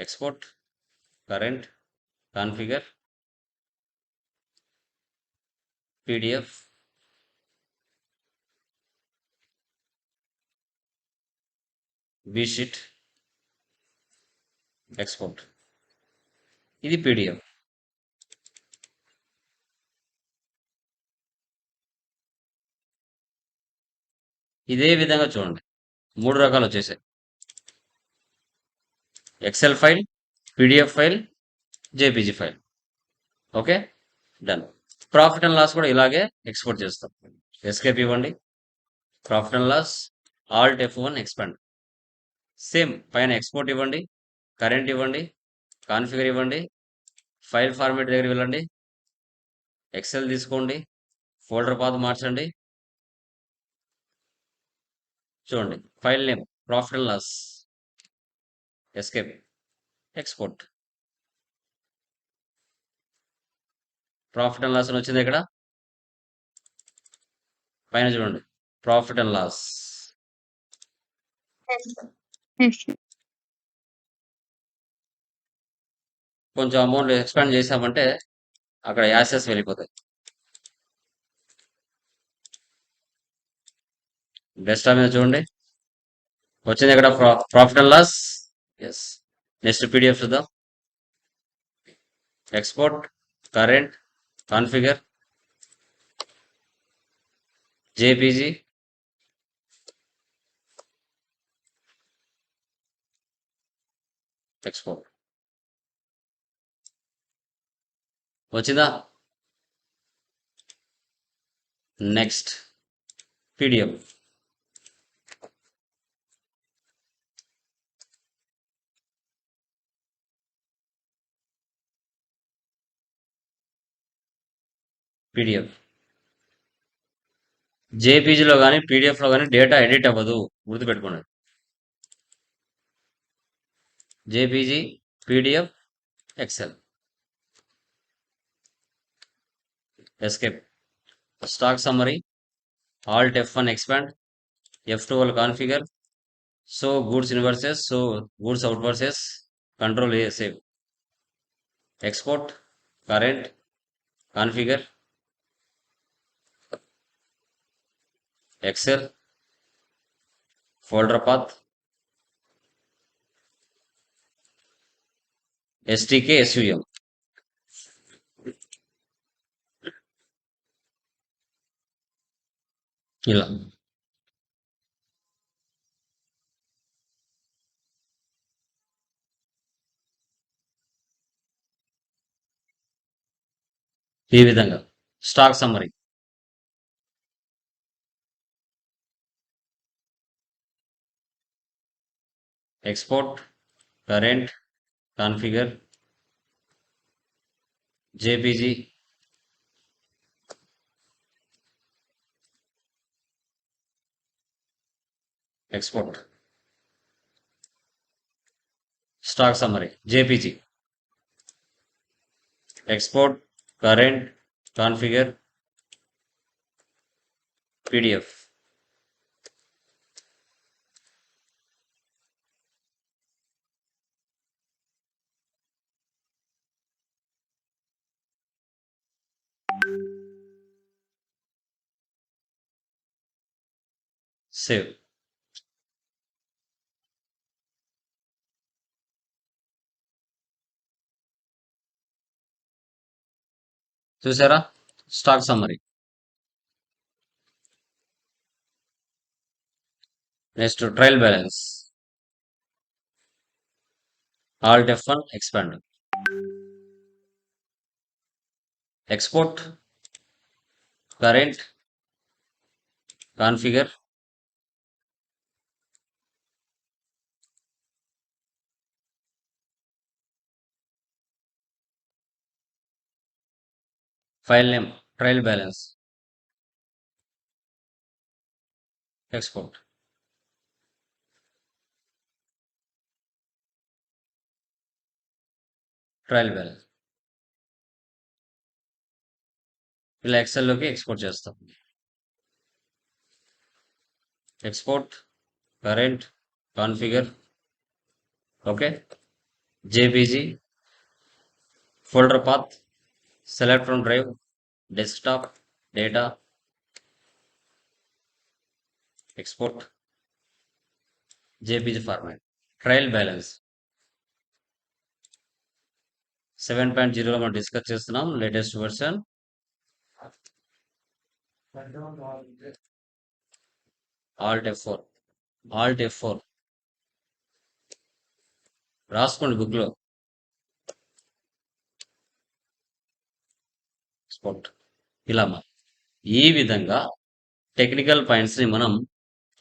export, current, configure, PDF, B sheet, export. ఇది పీడిఎఫ్. ఇదే విధంగా చూడండి. 3 రకాలు వచ్చేసాయి. Excel file, PDF file, JPG file. Okay. Done. Profit and loss కూడా ఇలాగే ఎక్స్‌పోర్ట్ చేస్తాం. ఎస్కేప్ ఇవ్వండి. Profit and loss, alt F1 expand. Same పైన ఎక్స్‌పోర్ట్ ఇవ్వండి, కరెంట్ ఇవ్వండి, కాన్ఫిగర్ ఇవ్వండి, ఫైల్ ఫార్మాట్ దగ్గరికి వెళ్ళండి. ఎక్సెల్ తీసుకోండి, ఫోల్డర్ పాత్ మార్చండి. చూడండి file name profit and loss, escape, export. Profit and loss అని వచ్చింది ఇక్కడ. పైన చూడండి profit and loss. Yes, sir. కొంచెం అమౌంట్ ఎక్స్పాండ్ చేసామంటే అక్కడ యాసెస్ వెళ్ళిపోతాయి. డెస్క్టాప్ మీద చూడండి. వచ్చింది ఇక్కడ profit and loss. Yes. Next PDF చూద్దాం. Export, current, configure, JPG, export. వచ్చిందా? Next PDF. పీడిఎఫ్. జేపీజీలో కానీ పీడిఎఫ్లో కానీ డేటా ఎడిట్ అవ్వదు, గుర్తుపెట్టుకోండి. JPG, PDF, Excel. Escape. Stock summary, alt F1 expand, F12 configure, so goods inwards, so goods outwards, control A save. Export, current, configure, Excel, folder path, STK, SUM. ఇలా ఈ విధంగా stock summary. Export, current, configure, JPG, export. Stock summary, JPG, export, current, configure, PDF. Save. చూసారా? Stock summary. Next trial balance. Alt F1 expand. Export, current, configure, file name, trial balance, export. Trial balance ఇలా ఎక్సెల్లోకి ఎక్స్పోర్ట్ చేస్తాం. Export, current, configure, okay, JPG, folder path, select from drive, desktop, data, export, JPG format. Trial balance 7.0లో మనం డిస్కస్ చేస్తున్నాం, లేటెస్ట్ వర్షన్. Alt F4 రాసుకోండి బుక్లో. ఎక్స్పోర్ట్ ఇలా ఈ విధంగా టెక్నికల్ పాయింట్స్ని మనం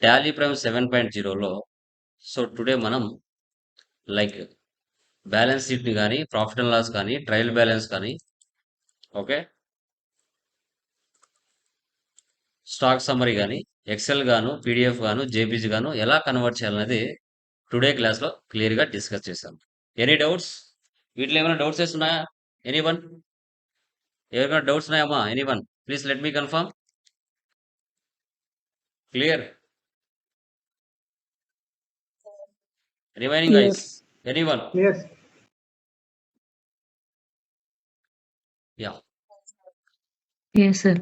టాలీ ప్రైమ్ 7.0లో సో టుడే మనం లైక్ బ్యాలెన్స్ షీట్ని కానీ, ప్రాఫిట్ అండ్ లాస్ కానీ, ట్రయల్ బ్యాలెన్స్ కానీ, ఓకే, స్టాక్ సమ్మరీ కానీ, ఎక్సెల్ గాను, పీడిఎఫ్ గాను, జేపీజీ గాను ఎలా కన్వర్ట్ చేయాలనేది టుడే క్లాస్లో క్లియర్గా డిస్కస్ చేశాం. Any doubts? వీటిలో ఏమైనా డౌట్స్ ఉన్నాయా? ఎనీవన్? ఎవరికైనా డౌట్స్ ఉన్నాయమ్మా? Anyone? Please let me confirm. Clear? Remaining Clear. Guys? Anyone? Yes. Yeah. Yes, sir.